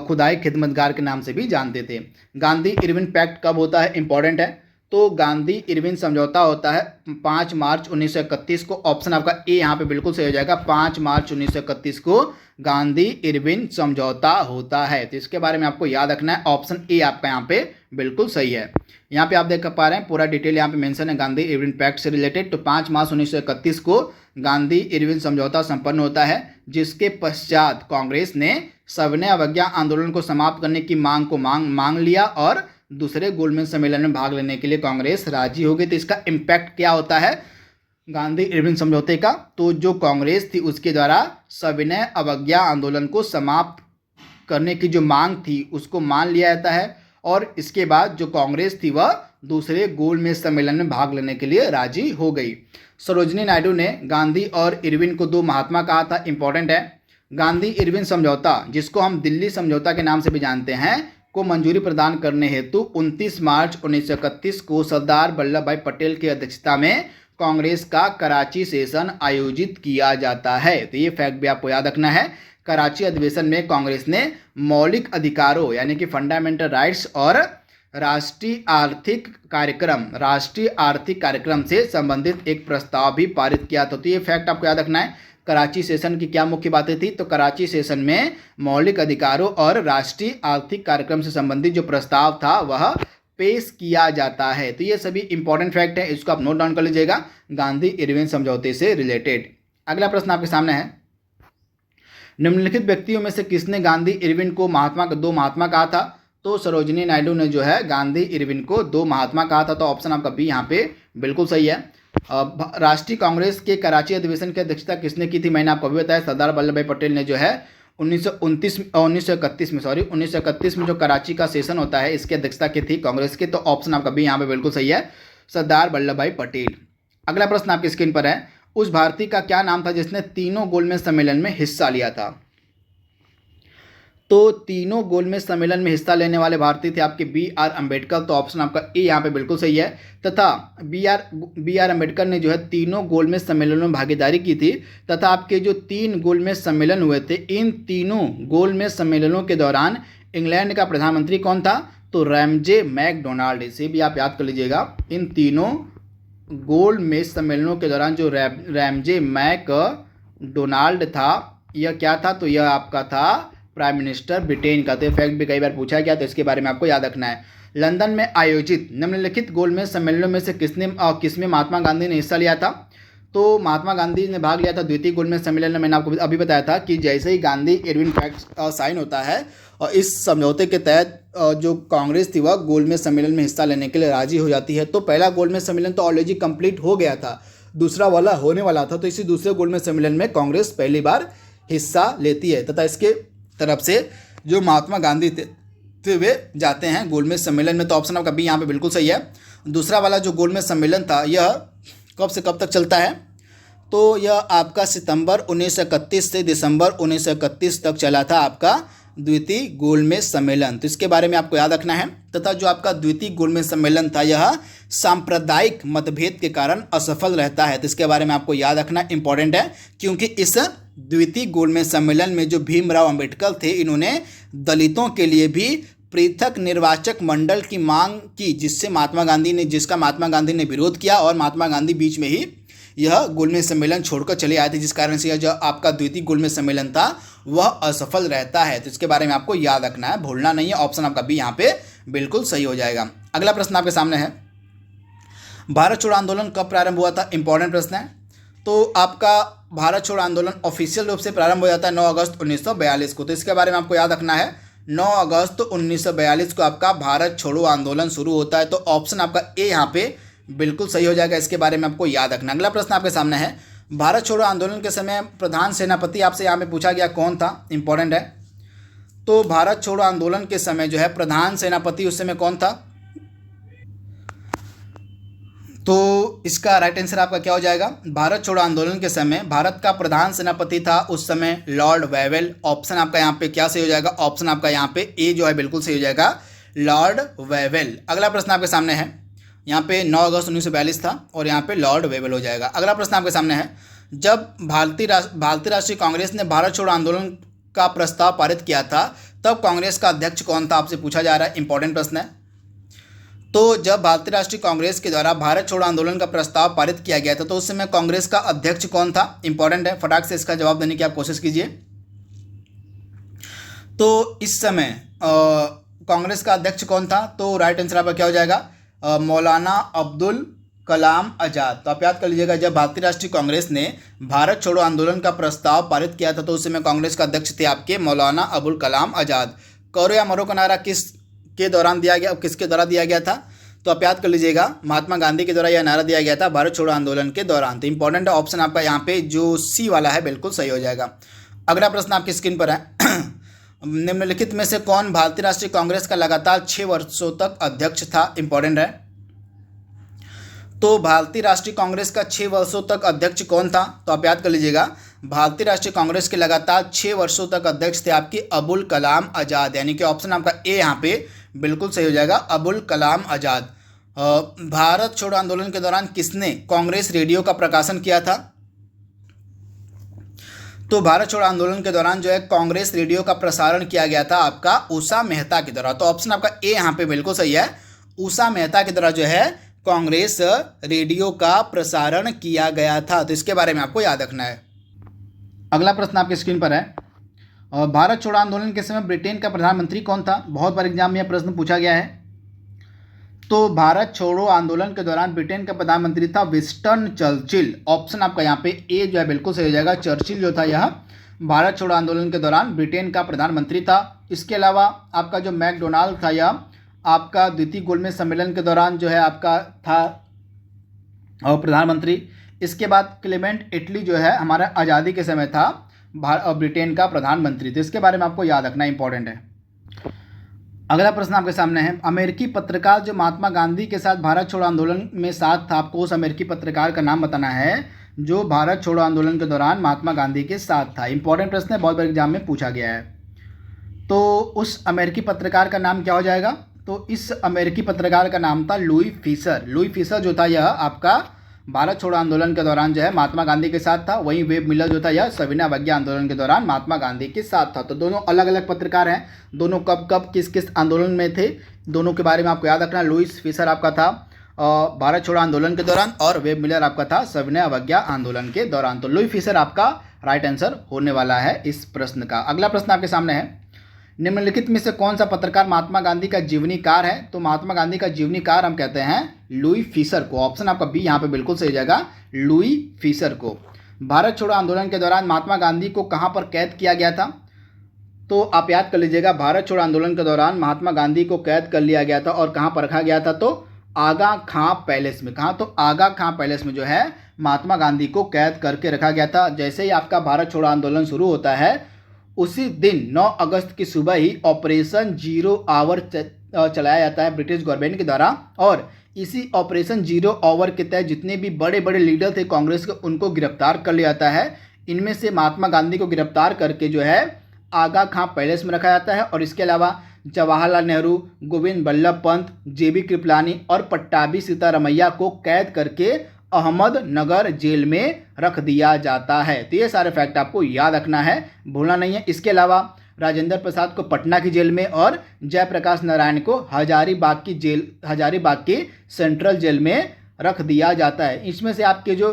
खुदाई खिदमतगार के नाम से भी जानते थे। गांधी इरविन पैक्ट कब होता है? इंपॉर्टेंट है। तो गांधी इरविन समझौता होता है 5 मार्च 1931 को। ऑप्शन आपका ए यहाँ पे बिल्कुल सही हो जाएगा। 5 मार्च 1931 को गांधी इरविन समझौता होता है। तो इसके बारे में आपको याद रखना है। ऑप्शन ए आपका यहाँ पे बिल्कुल सही है। यहाँ पे आप देख पा रहे हैं पूरा डिटेल यहाँ पे मेंशन है गांधी इरविन पैक्ट से रिलेटेड। तो 5 मार्च 1931 को गांधी इरविन समझौता संपन्न होता है, जिसके पश्चात कांग्रेस ने सविनय अवज्ञा आंदोलन को समाप्त करने की मांग को मांग लिया और दूसरे गोलमेज सम्मेलन में भाग लेने के लिए कांग्रेस राजी हो गई। तो इसका इम्पैक्ट क्या होता है गांधी इरविन समझौते का? तो जो कांग्रेस थी उसके द्वारा सविनय अवज्ञा आंदोलन को समाप्त करने की जो मांग थी उसको मान लिया जाता है, और इसके बाद जो कांग्रेस थी वह दूसरे गोलमेज सम्मेलन में भाग लेने के लिए राजी हो गई। सरोजिनी नायडू ने गांधी और इरविन को दो महात्मा कहा था। इंपॉर्टेंट है। गांधी इरविन समझौता, जिसको हम दिल्ली समझौता के नाम से भी जानते हैं, को मंजूरी प्रदान करने हेतु 29 मार्च 1931 को सरदार वल्लभ भाई पटेल की अध्यक्षता में कांग्रेस का कराची सेशन आयोजित किया जाता है। तो ये फैक्ट भी आपको याद रखना है। कराची अधिवेशन में कांग्रेस ने मौलिक अधिकारों यानी कि फंडामेंटल राइट्स और राष्ट्रीय आर्थिक कार्यक्रम से संबंधित एक प्रस्ताव भी पारित किया था। तो ये फैक्ट आपको याद रखना है। कराची सेशन की क्या मुख्य बातें थी? तो कराची सेशन में मौलिक अधिकारों और राष्ट्रीय आर्थिक कार्यक्रम से संबंधित जो प्रस्ताव था वह पेश किया जाता है। तो ये सभी इंपॉर्टेंट फैक्ट है, इसको आप नोट डाउन कर लीजिएगा गांधी इरविन समझौते से रिलेटेड। अगला प्रश्न आपके सामने है, निम्नलिखित व्यक्तियों में से किसने गांधी इरविन को दो महात्मा कहा था? तो सरोजिनी नायडू ने जो है गांधी इरविन को दो महात्मा कहा था। तो ऑप्शन आपका बी यहाँ पे बिल्कुल सही है। राष्ट्रीय कांग्रेस के कराची अधिवेशन की अध्यक्षता किसने की थी? मैंने आपको अभी बताया, सरदार वल्लभ भाई पटेल ने जो है 1931 में जो कराची का सेशन होता है इसकी अध्यक्षता की थी कांग्रेस के। तो ऑप्शन आपका भी यहाँ पे बिल्कुल सही है, सरदार वल्लभ भाई पटेल। अगला प्रश्न आपकी स्क्रीन पर है, उस भारतीय का क्या नाम था जिसने तीनों गोलमेज सम्मेलन में हिस्सा लिया था? तो तीनों गोलमेज सम्मेलन में हिस्सा लेने वाले भारतीय थे आपके बी.आर. अम्बेडकर। तो ऑप्शन आपका ए यहाँ पे बिल्कुल सही है। तथा बी.आर. अम्बेडकर ने जो है तीनों गोलमेज सम्मेलनों में भागीदारी की थी। तथा आपके जो 3 गोलमेज सम्मेलन हुए थे, इन तीनों गोलमेज सम्मेलनों के दौरान इंग्लैंड का प्रधानमंत्री कौन था? तो रैमजे मैकडोनाल्ड। इसे भी आप याद कर लीजिएगा। इन तीनों गोलमेज सम्मेलनों के दौरान जो रैमजे मैकडोनाल्ड था यह क्या था? तो यह आपका था प्राइम मिनिस्टर ब्रिटेन का। तो फैक्ट भी कई बार पूछा गया, तो इसके बारे में आपको याद रखना है। लंदन में आयोजित निम्नलिखित गोलमेज सम्मेलनों में से किसमें महात्मा गांधी ने हिस्सा लिया था? तो महात्मा गांधी ने भाग लिया था द्वितीय गोलमेज सम्मेलन में। मैंने आपको अभी बताया था कि जैसे ही गांधी इरविन पैक्ट साइन होता है और इस समझौते के तहत जो कांग्रेस थी वह गोलमेज सम्मेलन में हिस्सा लेने के लिए राजी हो जाती है। तो पहला गोलमेज सम्मेलन तो ऑलरेडी कंप्लीट हो गया था, दूसरा वाला होने वाला था। तो इसी दूसरे गोलमेज सम्मेलन में कांग्रेस पहली बार हिस्सा लेती है तथा इसके तरफ से जो महात्मा गांधी थे वे जाते हैं गोलमेज सम्मेलन में। तो ऑप्शन आपका बी यहाँ पे बिल्कुल सही है। दूसरा वाला जो गोलमेज सम्मेलन था यह कब से कब तक चलता है? तो यह आपका सितंबर 1931 से दिसंबर 1931 तक चला था आपका द्वितीय गोलमेज सम्मेलन। तो इसके बारे में आपको याद रखना है। तथा जो आपका द्वितीय गोलमेज सम्मेलन था यह सांप्रदायिक मतभेद के कारण असफल रहता है। तो इसके बारे में आपको याद रखना इंपॉर्टेंट है, क्योंकि इस द्वितीय गोलमेज सम्मेलन में जो भीमराव अंबेडकर थे इन्होंने दलितों के लिए भी पृथक निर्वाचक मंडल की मांग की, जिसका महात्मा गांधी ने विरोध किया और महात्मा गांधी बीच में ही यह गोलमेज सम्मेलन छोड़कर चले आए थे, जिस कारण से यह जो आपका द्वितीय गोलमेज सम्मेलन था वह असफल रहता है। तो इसके बारे में आपको याद रखना है, भूलना नहीं है। ऑप्शन आपका बी यहाँ पे बिल्कुल सही हो जाएगा। अगला प्रश्न आपके सामने है, भारत छोड़ो आंदोलन कब प्रारंभ हुआ था? इंपॉर्टेंट प्रश्न है। तो आपका भारत छोड़ो आंदोलन ऑफिशियल रूप से प्रारंभ हो जाता है 9 अगस्त 1942 को। तो इसके बारे में आपको याद रखना है, 9 अगस्त 1942 को आपका भारत छोड़ो आंदोलन शुरू होता है। तो ऑप्शन आपका ए यहाँ पे बिल्कुल सही हो जाएगा। इसके बारे में आपको याद रखना। अगला प्रश्न आपके सामने है, भारत छोड़ो आंदोलन के समय प्रधान सेनापति आपसे यहाँ पे पूछा गया कौन था, इंपॉर्टेंट है। तो भारत छोड़ो आंदोलन के समय जो है प्रधान सेनापति उस समय कौन था? तो इसका राइट आंसर आपका क्या हो जाएगा? भारत छोड़ो आंदोलन के समय भारत का प्रधान सेनापति था उस समय लॉर्ड वेवेल। ऑप्शन आपका यहाँ पे क्या सही हो जाएगा? ऑप्शन आपका यहाँ पे ए जो है बिल्कुल सही हो जाएगा, लॉर्ड वेवेल। अगला प्रश्न आपके सामने है, यहाँ पे 9 अगस्त 1942 था और यहाँ पे लॉर्ड वेवेल हो जाएगा। अगला प्रश्न आपके सामने है, जब भारतीय राष्ट्रीय कांग्रेस ने भारत छोड़ो आंदोलन का प्रस्ताव पारित किया था तब कांग्रेस का अध्यक्ष कौन था? आपसे पूछा जा रहा है, इंपॉर्टेंट प्रश्न है। तो जब भारतीय राष्ट्रीय कांग्रेस के द्वारा भारत छोड़ो आंदोलन का प्रस्ताव पारित किया गया था तो उस समय कांग्रेस का अध्यक्ष कौन था? इंपॉर्टेंट है, फटाक से इसका जवाब देने की आप कोशिश कीजिए। तो इस समय कांग्रेस का अध्यक्ष कौन था? तो राइट आंसर आपका क्या हो जाएगा? मौलाना अब्दुल कलाम आज़ाद। तो आप याद कर लीजिएगा, जब भारतीय राष्ट्रीय कांग्रेस ने भारत छोड़ो आंदोलन का प्रस्ताव पारित किया था तो उस समय कांग्रेस का अध्यक्ष थे आपके मौलाना अबुल कलाम आज़ाद। करो या मरो का नारा किसके दौरान दिया गया, किसके द्वारा दिया गया था? तो आप याद कर लीजिएगा, महात्मा गांधी के द्वारा यह नारा दिया गया था भारत छोड़ो आंदोलन के दौरान। तो इंपॉर्टेंट ऑप्शन आपका यहाँ पे जो सी वाला है बिल्कुल सही हो जाएगा। अगला प्रश्न आपकी स्क्रीन पर है, निम्नलिखित में से कौन भारतीय राष्ट्रीय कांग्रेस का लगातार 6 वर्षों तक अध्यक्ष था? इंपॉर्टेंट है। तो भारतीय राष्ट्रीय कांग्रेस का 6 वर्षों तक अध्यक्ष कौन था? तो आप याद कर लीजिएगा, भारतीय राष्ट्रीय कांग्रेस के लगातार 6 वर्षों तक अध्यक्ष थे आपके अबुल कलाम आज़ाद, यानी कि ऑप्शन आपका ए यहाँ पे बिल्कुल सही हो जाएगा, अबुल कलाम आज़ाद। भारत छोड़ो आंदोलन के दौरान किसने कांग्रेस रेडियो का प्रकाशन किया था? तो भारत छोड़ो आंदोलन के दौरान जो है कांग्रेस रेडियो का प्रसारण किया गया था आपका उषा मेहता के द्वारा। तो ऑप्शन आपका ए यहाँ पे बिल्कुल सही है, उषा मेहता के द्वारा जो है कांग्रेस रेडियो का प्रसारण किया गया था। तो इसके बारे में आपको याद रखना है। अगला प्रश्न आपकी स्क्रीन पर है, भारत छोड़ो आंदोलन के समय ब्रिटेन का प्रधानमंत्री कौन था? बहुत बार एग्जाम में यह प्रश्न पूछा गया है। तो भारत छोड़ो आंदोलन के दौरान ब्रिटेन का प्रधानमंत्री था विंस्टन चर्चिल। ऑप्शन आपका यहाँ पे ए जो है बिल्कुल सही हो जाएगा, चर्चिल जो था यह भारत छोड़ो आंदोलन के दौरान ब्रिटेन का प्रधानमंत्री था। इसके अलावा आपका जो मैकडोनाल्ड था यह आपका द्वितीय गोलमेज सम्मेलन के दौरान जो है आपका था और प्रधानमंत्री। इसके बाद क्लेमेंट इटली जो है हमारा आज़ादी के समय था ब्रिटेन का प्रधानमंत्री। तो इसके बारे में आपको याद रखना इंपॉर्टेंट है। अगला प्रश्न आपके सामने है, अमेरिकी पत्रकार जो महात्मा गांधी के साथ भारत छोड़ो आंदोलन में साथ था, आपको उस अमेरिकी पत्रकार का नाम बताना है जो भारत छोड़ो आंदोलन के दौरान महात्मा गांधी के साथ था। इंपॉर्टेंट प्रश्न है, बहुत बार एग्जाम में पूछा गया है। तो उस अमेरिकी पत्रकार का नाम क्या हो जाएगा? तो इस अमेरिकी पत्रकार का नाम था लुई फीसर। लुई फीसर जो था यह आपका भारत छोड़ो आंदोलन के दौरान जो है महात्मा गांधी के साथ था। वहीं वेब मिलर जो था यह सविनय अवज्ञा आंदोलन के दौरान महात्मा गांधी के साथ था। तो दोनों अलग अलग पत्रकार हैं, दोनों कब कब किस किस आंदोलन में थे, दोनों के बारे में आपको याद रखना। लुईस फीसर आपका था भारत छोड़ो आंदोलन के दौरान और वेब मिलर आपका था सविनय अवज्ञा आंदोलन के दौरान। तो लुई फीसर आपका राइट आंसर होने वाला है इस प्रश्न का। अगला प्रश्न आपके सामने है, निम्नलिखित में से कौन सा पत्रकार महात्मा गांधी का जीवनीकार है? तो महात्मा गांधी का जीवनीकार हम कहते हैं लुई फीसर को। ऑप्शन आपका बी यहाँ पे बिल्कुल सही जाएगा, लुई फीसर को। भारत छोड़ो आंदोलन के दौरान महात्मा गांधी को कहाँ पर कैद किया गया था? तो आप याद कर लीजिएगा, भारत छोड़ो आंदोलन के दौरान महात्मा गांधी को कैद कर लिया गया था और कहाँ पर रखा गया था? तो आगा खां पैलेस में। कहाँ? तो आगा खां पैलेस में जो है महात्मा गांधी को कैद करके रखा गया था। जैसे ही आपका भारत छोड़ो आंदोलन शुरू होता है उसी दिन 9 अगस्त की सुबह ही ऑपरेशन जीरो आवर चलाया जाता है ब्रिटिश गवर्नमेंट के द्वारा, और इसी ऑपरेशन जीरो आवर के तहत जितने भी बड़े बड़े लीडर थे कांग्रेस के उनको गिरफ्तार कर लिया जाता है। इनमें से महात्मा गांधी को गिरफ्तार करके जो है आगा खां पैलेस में रखा जाता है और इसके अलावा जवाहरलाल नेहरू, गोविंद बल्लभ पंत, जेबी कृपलानी और पट्टाभी सीतारमैया को कैद करके अहमदनगर जेल में रख दिया जाता है। तो ये सारे फैक्ट आपको याद रखना है, भूलना नहीं है। इसके अलावा राजेंद्र प्रसाद को पटना की जेल में और जयप्रकाश नारायण को हजारीबाग की सेंट्रल जेल में रख दिया जाता है। इसमें से आपके जो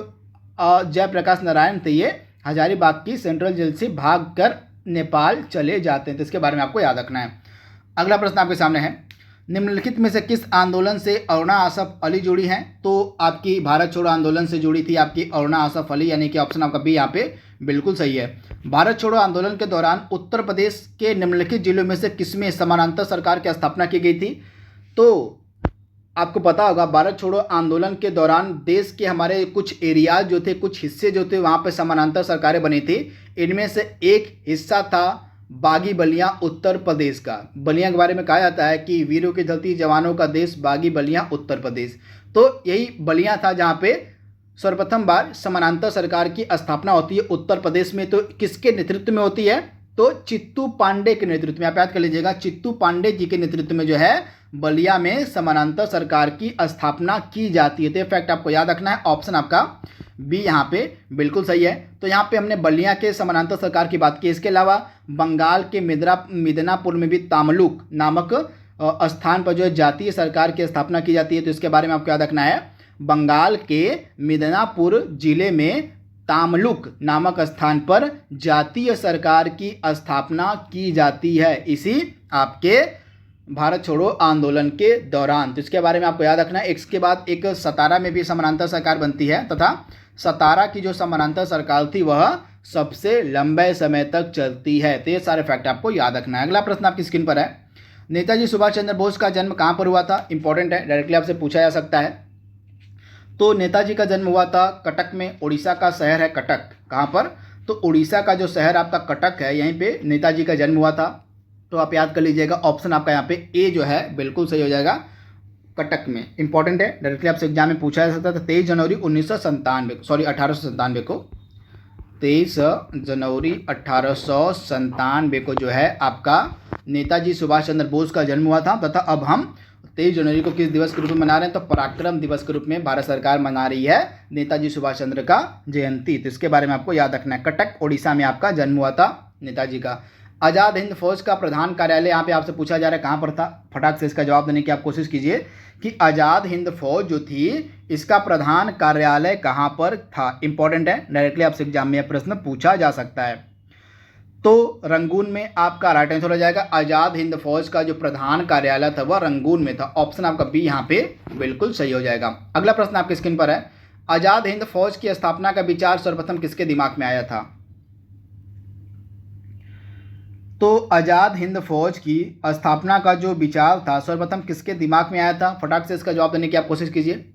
जयप्रकाश नारायण थे ये हजारीबाग की सेंट्रल जेल से भागकर नेपाल चले जाते हैं। तो इसके बारे में आपको याद रखना है। अगला प्रश्न आपके सामने है, निम्नलिखित में से किस आंदोलन से अरुणा आसफ अली जुड़ी हैं? तो आपकी भारत छोड़ो आंदोलन से जुड़ी थी आपकी अरुणा आसफ अली, यानी कि ऑप्शन आपका बी यहाँ पे बिल्कुल सही है। भारत छोड़ो आंदोलन के दौरान उत्तर प्रदेश के निम्नलिखित जिलों में से किसमें समानांतर सरकार की स्थापना की गई थी? तो आपको पता होगा भारत छोड़ो आंदोलन के दौरान देश के हमारे कुछ एरियाज जो थे, कुछ हिस्से जो थे, वहाँ पे समानांतर सरकारें बनी थी। इनमें से एक हिस्सा था बागी बलियां उत्तर प्रदेश का। बलियां के बारे में कहा जाता है कि वीरों की धरती, जवानों का देश, बागी बलियां उत्तर प्रदेश। तो यही बलियां था जहाँ पे सर्वप्रथम बार समानांतर सरकार की स्थापना होती है उत्तर प्रदेश में। तो किसके नेतृत्व में होती है? तो चित्तू पांडे के नेतृत्व में। आप याद कर लीजिएगा, चित्तू पांडे जी के नेतृत्व में जो है बलिया में समानांतर सरकार की स्थापना की जाती है। तो ये फैक्ट आपको याद रखना है। ऑप्शन आपका बी यहाँ पे बिल्कुल सही है। तो यहाँ पे हमने बलिया के समानांतर सरकार की बात की। इसके अलावा बंगाल के मिदनापुर में भी तामलुक नामक स्थान पर जो है जातीय सरकार की स्थापना की जाती है। तो इसके बारे में आपको याद रखना है, बंगाल के मिदनापुर जिले में तामलुक नामक स्थान पर जातीय सरकार की स्थापना की जाती है, इसी आपके भारत छोड़ो आंदोलन के दौरान। तो इसके बारे में आपको याद रखना है। इसके बाद एक सतारा में भी समानांतर सरकार बनती है तथा सतारा की जो समानांतर सरकार थी वह सबसे लंबे समय तक चलती है। तो ये सारे फैक्ट आपको याद रखना है। अगला प्रश्न आपकी स्क्रीन पर है, नेताजी सुभाष चंद्र बोस का जन्म कहाँ पर हुआ था? इंपॉर्टेंट है, डायरेक्टली आपसे पूछा जा सकता है। तो नेताजी का जन्म हुआ था कटक में। उड़ीसा का शहर है कटक। कहाँ पर? तो उड़ीसा का जो शहर आपका कटक है, यहीं पे नेताजी का जन्म हुआ था। तो आप याद कर लीजिएगा, ऑप्शन आपका यहाँ पे ए जो है बिल्कुल सही हो जाएगा, कटक में। इंपॉर्टेंट है, डायरेक्टली आपसे एग्जाम में पूछा जा सकता था। 23 जनवरी 1897 को 23 जनवरी 1897 को जो है आपका नेताजी सुभाष चंद्र बोस का जन्म हुआ था। तथा अब हम 23 जनवरी को किस दिवस के रूप में मना रहे हैं? तो पराक्रम दिवस के रूप में भारत सरकार मना रही है नेताजी सुभाष चंद्र का जयंती। तो इसके बारे में आपको याद रखना है। कटक उड़ीसा में आपका जन्म हुआ था नेताजी का। आज़ाद हिंद फौज का प्रधान कार्यालय यहाँ पे आपसे पूछा जा रहा है कहाँ पर था? फटाक से इसका जवाब देने की आप कोशिश कीजिए कि आज़ाद हिंद फौज जो थी इसका प्रधान कार्यालय कहाँ पर था। इंपॉर्टेंट है, डायरेक्टली आपसे एग्जाम में यह प्रश्न पूछा जा सकता है। तो रंगून में आपका राइट आंसर हो जाएगा। आज़ाद हिंद फौज का जो प्रधान कार्यालय था वह रंगून में था। ऑप्शन आपका बी यहाँ पे बिल्कुल सही हो जाएगा। अगला प्रश्न आपकी स्क्रीन पर है, आज़ाद हिंद फौज की स्थापना का विचार सर्वप्रथम किसके दिमाग में आया था? तो आज़ाद हिंद फौज की स्थापना का जो विचार था सर्वप्रथम किसके दिमाग में आया था? फटाक से इसका जवाब देने की आप कोशिश कीजिए।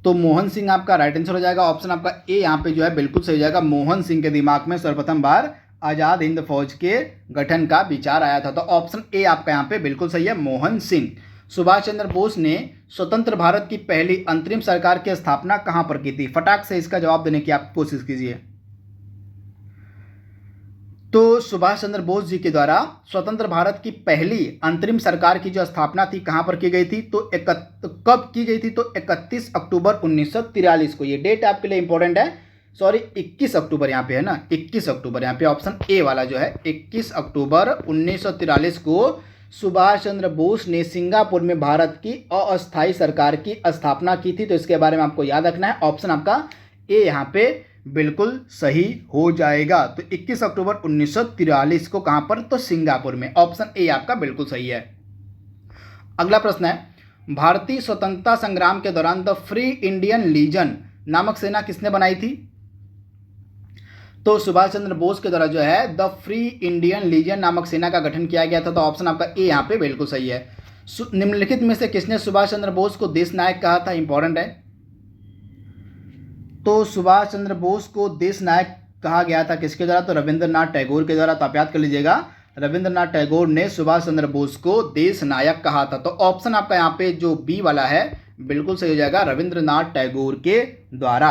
तो मोहन सिंह आपका राइट आंसर हो जाएगा। ऑप्शन आपका ए यहाँ पे जो है बिल्कुल सही हो जाएगा। मोहन सिंह के दिमाग में सर्वप्रथम बार आज़ाद हिंद फौज के गठन का विचार आया था। तो ऑप्शन ए आपका यहाँ पे बिल्कुल सही है, मोहन सिंह। सुभाष चंद्र बोस ने स्वतंत्र भारत की पहली अंतरिम सरकार की स्थापना कहाँ पर की थी? फटाक से इसका जवाब देने की आप कोशिश कीजिए। तो सुभाष चंद्र बोस जी के द्वारा स्वतंत्र भारत की पहली अंतरिम सरकार की जो स्थापना थी कहां पर की गई थी? तो कब की गई थी? तो 31 अक्टूबर 1943 को। ये डेट आपके लिए इंपॉर्टेंट है। सॉरी, 21 अक्टूबर यहाँ पे है ना, 21 अक्टूबर यहाँ पे ऑप्शन ए वाला जो है 21 अक्टूबर 1943 को सुभाष चंद्र बोस ने सिंगापुर में भारत की अस्थायी सरकार की स्थापना की थी। तो इसके बारे में आपको याद रखना है। ऑप्शन आपका ए यहाँ पे बिल्कुल सही हो जाएगा। तो 21 अक्टूबर 1943 को कहां पर? तो सिंगापुर में। ऑप्शन ए आपका बिल्कुल सही है। अगला प्रश्न है, भारतीय स्वतंत्रता संग्राम के दौरान द फ्री इंडियन लीजन नामक सेना किसने बनाई थी? तो सुभाष चंद्र बोस के द्वारा जो है द फ्री इंडियन लीजन नामक सेना का गठन किया गया था। तो ऑप्शन आपका ए यहाँ पे बिल्कुल सही है। निम्नलिखित में से किसने सुभाष चंद्र बोस को देश नायक कहा था? इंपॉर्टेंट है। तो सुभाष चंद्र बोस को देश नायक कहा गया था किसके द्वारा? तो रविंद्रनाथ टैगोर के द्वारा। तो आप याद कर लीजिएगा, रविंद्रनाथ टैगोर ने सुभाष चंद्र बोस को देश नायक कहा था। तो ऑप्शन आपका यहाँ पे जो बी वाला है बिल्कुल सही हो जाएगा, रविंद्रनाथ टैगोर के द्वारा।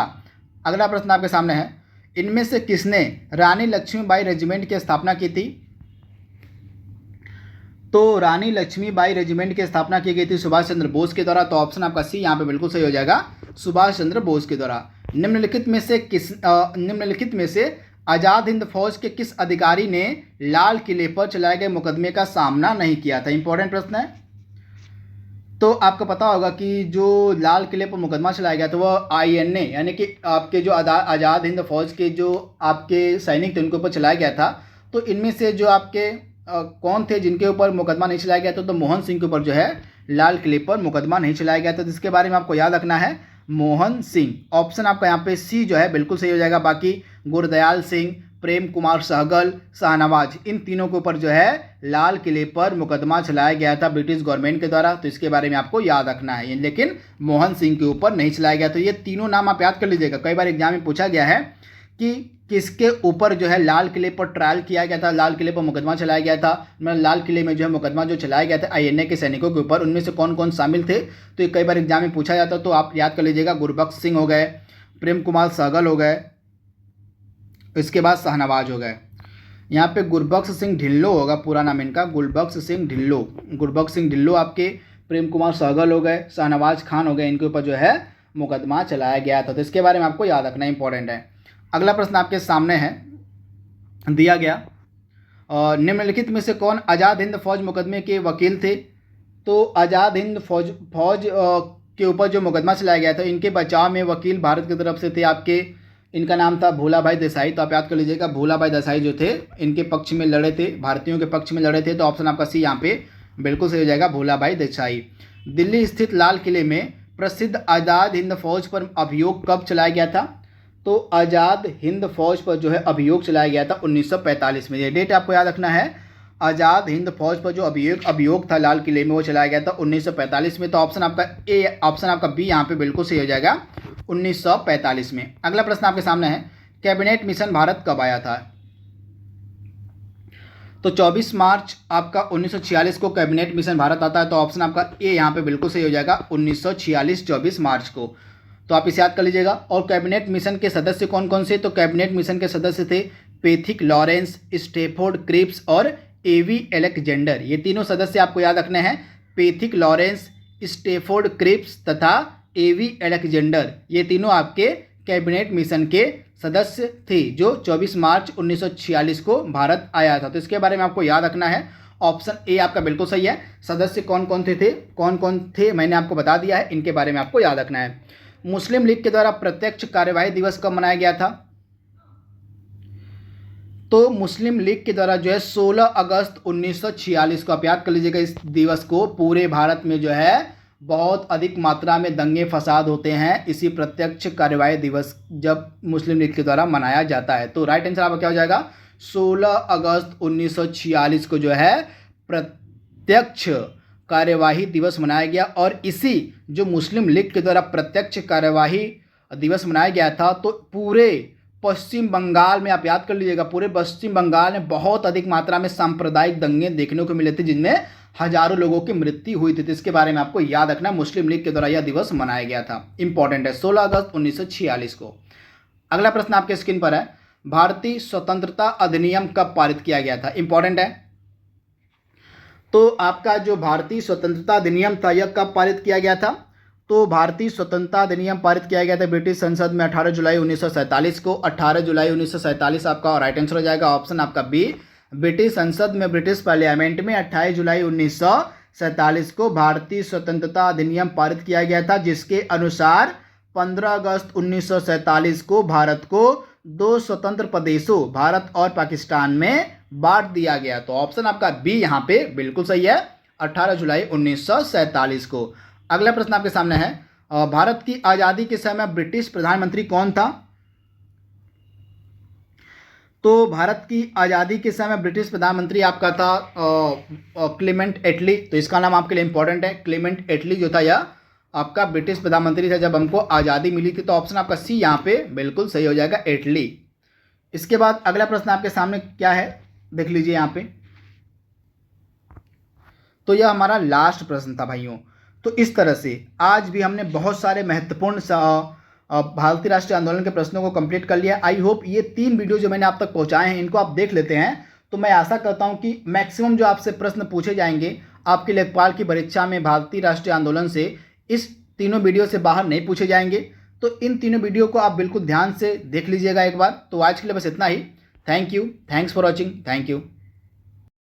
अगला प्रश्न आपके सामने है, इनमें से किसने रानी लक्ष्मीबाई रेजिमेंट की स्थापना की थी? तो रानी लक्ष्मीबाई रेजिमेंट की स्थापना की गई थी सुभाष चंद्र बोस के द्वारा। तो ऑप्शन आपका सी यहाँ पे बिल्कुल सही हो जाएगा, सुभाष चंद्र बोस के द्वारा। निम्नलिखित में से आज़ाद हिंद फौज के किस अधिकारी ने लाल किले पर चलाए गए मुकदमे का सामना नहीं किया था? इंपॉर्टेंट प्रश्न है। तो आपको पता होगा कि जो लाल किले पर मुकदमा चलाया गया था वह INA यानी कि आपके जो आज़ाद हिंद फौज के जो आपके सैनिक थे उनके ऊपर चलाया गया था। तो इनमें से जो आपके कौन थे जिनके ऊपर मुकदमा नहीं चलाया गया था? तो मोहन सिंह के ऊपर जो है लाल किले पर मुकदमा नहीं चलाया गया था। तो इसके बारे में आपको याद रखना है, मोहन सिंह। ऑप्शन आपका यहाँ पे सी जो है बिल्कुल सही हो जाएगा। बाकी गुरदयाल सिंह, प्रेम कुमार सहगल, शाहनवाज, इन तीनों के ऊपर जो है लाल किले पर मुकदमा चलाया गया था ब्रिटिश गवर्नमेंट के द्वारा। तो इसके बारे में आपको याद रखना है, लेकिन मोहन सिंह के ऊपर नहीं चलाया गया। तो ये तीनों नाम आप याद कर लीजिएगा। कई बार एग्जाम में पूछा गया है कि किसके ऊपर जो है लाल किले पर ट्रायल किया गया था, लाल किले पर मुकदमा चलाया गया था। मतलब लाल किले में जो है मुकदमा जो चलाया गया था INA के सैनिकों के ऊपर, उनमें से कौन कौन शामिल थे। तो ये कई बार एग्जाम में पूछा जाता, तो आप याद कर लीजिएगा। गुरबख्श सिंह हो गए, प्रेम कुमार सहगल हो गए, इसके बाद शाहनवाज हो गए। यहाँ पे गुरबख्श सिंह ढिल्लो होगा पूरा नाम इनका, गुरबख्श सिंह ढिल्लो। गुरबख्श सिंह ढिल्लो आपके, प्रेम कुमार सहगल हो गए, शाहनवाज खान हो गए, इनके ऊपर जो है मुकदमा चलाया गया था। तो इसके बारे में आपको याद रखना इंपॉर्टेंट है। अगला प्रश्न आपके सामने है, दिया गया निम्नलिखित में से कौन आज़ाद हिंद फौज मुकदमे के वकील थे। तो आज़ाद हिंद फौज के ऊपर जो मुकदमा चलाया गया था, इनके बचाव में वकील भारत की तरफ से थे आपके, इनका नाम था भोलाभाई देसाई। तो आप याद कर लीजिएगा, भोलाभाई देसाई जो थे इनके पक्ष में लड़े थे, भारतीयों के पक्ष में लड़े थे। तो ऑप्शन आपका सी यहाँ पे बिल्कुल सही हो जाएगा, भोलाभाई देसाई। दिल्ली स्थित लाल किले में प्रसिद्ध आज़ाद हिंद फौज पर अभियोग कब चलाया गया था। तो आज़ाद हिंद फौज पर जो है अभियोग चलाया गया था 1945 में। ये डेट आपको याद रखना है। आज़ाद हिंद फौज पर जो अभियोग था लाल किले में, वो चलाया गया था 1945 में। तो ऑप्शन आपका ए, ऑप्शन आपका बी यहाँ पे बिल्कुल सही हो जाएगा, 1945 में। अगला प्रश्न आपके सामने है, कैबिनेट मिशन भारत कब आया था। तो 24 मार्च आपका 1946 को कैबिनेट मिशन भारत आता है। तो ऑप्शन आपका ए यहाँ पे बिल्कुल सही हो जाएगा, 1946 24 मार्च को। तो आप इसे याद कर लीजिएगा। और कैबिनेट मिशन के सदस्य कौन कौन से, तो कैबिनेट मिशन के सदस्य थे पैथिक लॉरेंस, स्टेफोर्ड क्रिप्स और एवी अलेक्जेंडर। ये तीनों सदस्य आपको याद रखने हैं, पैथिक लॉरेंस, स्टेफोर्ड क्रिप्स तथा एवी अलेक्जेंडर। ये तीनों आपके कैबिनेट मिशन के सदस्य थे जो 24 मार्च 1946 को भारत आया था। तो इसके बारे में आपको याद रखना है। ऑप्शन ए आपका बिल्कुल सही है। सदस्य कौन कौन थे मैंने आपको बता दिया है, इनके बारे में आपको याद रखना है। मुस्लिम लीग के द्वारा प्रत्यक्ष कार्यवाही दिवस कब मनाया गया था। तो मुस्लिम लीग के द्वारा जो है 16 अगस्त 1946 को, आप याद कर लीजिएगा इस दिवस को। पूरे भारत में जो है बहुत अधिक मात्रा में दंगे फसाद होते हैं इसी प्रत्यक्ष कार्यवाही दिवस जब मुस्लिम लीग के द्वारा मनाया जाता है। तो राइट आंसर आपका क्या हो जाएगा, 16 अगस्त 1946 को जो है प्रत्यक्ष कार्यवाही दिवस मनाया गया। और इसी जो मुस्लिम लीग के द्वारा प्रत्यक्ष कार्यवाही दिवस मनाया गया था, तो पूरे पश्चिम बंगाल में, आप याद कर लीजिएगा, पूरे पश्चिम बंगाल में बहुत अधिक मात्रा में सांप्रदायिक दंगे देखने को मिले थे जिनमें हजारों लोगों की मृत्यु हुई थी। तो इसके बारे में आपको याद रखना, मुस्लिम लीग के द्वारा यह दिवस मनाया गया था। इंपॉर्टेंट है, 16 अगस्त 1946 को। अगला प्रश्न आपके स्क्रीन पर है, भारतीय स्वतंत्रता अधिनियम कब पारित किया गया था। इंपॉर्टेंट है। तो आपका जो भारतीय स्वतंत्रता अधिनियम था यह कब पारित किया गया था। तो भारतीय स्वतंत्रता अधिनियम पारित किया गया था ब्रिटिश संसद में 18 जुलाई 1947 को। 18 जुलाई 1947 आपका राइट आंसर हो जाएगा, ऑप्शन आपका बी। ब्रिटिश संसद में, ब्रिटिश पार्लियामेंट में 28 जुलाई 1947 को भारतीय स्वतंत्रता अधिनियम पारित किया गया था, जिसके अनुसार 15 अगस्त 1947 को भारत को 2 स्वतंत्र प्रदेशों भारत और पाकिस्तान में बांट दिया गया। तो ऑप्शन आपका बी यहाँ पे बिल्कुल सही है, 18 जुलाई 1947 को। अगला प्रश्न आपके सामने है, भारत की आज़ादी के समय ब्रिटिश प्रधानमंत्री कौन था। तो भारत की आज़ादी के समय ब्रिटिश प्रधानमंत्री आपका था क्लेमेंट एटली। तो इसका नाम आपके लिए इंपॉर्टेंट है, क्लेमेंट एटली जो था यह आपका ब्रिटिश प्रधानमंत्री था जब हमको आज़ादी मिली थी। तो ऑप्शन आपका सी यहाँ पे बिल्कुल सही हो जाएगा, एटली। इसके बाद अगला प्रश्न आपके सामने क्या है, देख लीजिए यहाँ पे। तो यह हमारा लास्ट प्रश्न था भाइयों। तो इस तरह से आज भी हमने बहुत सारे महत्वपूर्ण भारतीय राष्ट्रीय आंदोलन के प्रश्नों को कंप्लीट कर लिया। आई होप ये 3 वीडियो जो मैंने आप तक पहुंचाए हैं इनको आप देख लेते हैं, तो मैं आशा करता हूं कि मैक्सिमम जो आपसे प्रश्न पूछे जाएंगे आपके लेखपाल की परीक्षा में भारतीय राष्ट्रीय आंदोलन से, इस तीनों वीडियो से बाहर नहीं पूछे जाएंगे। तो इन तीनों वीडियो को आप बिल्कुल ध्यान से देख लीजिएगा एक बार। तो आज के लिए बस इतना ही। Thank you, thanks for watching, thank you.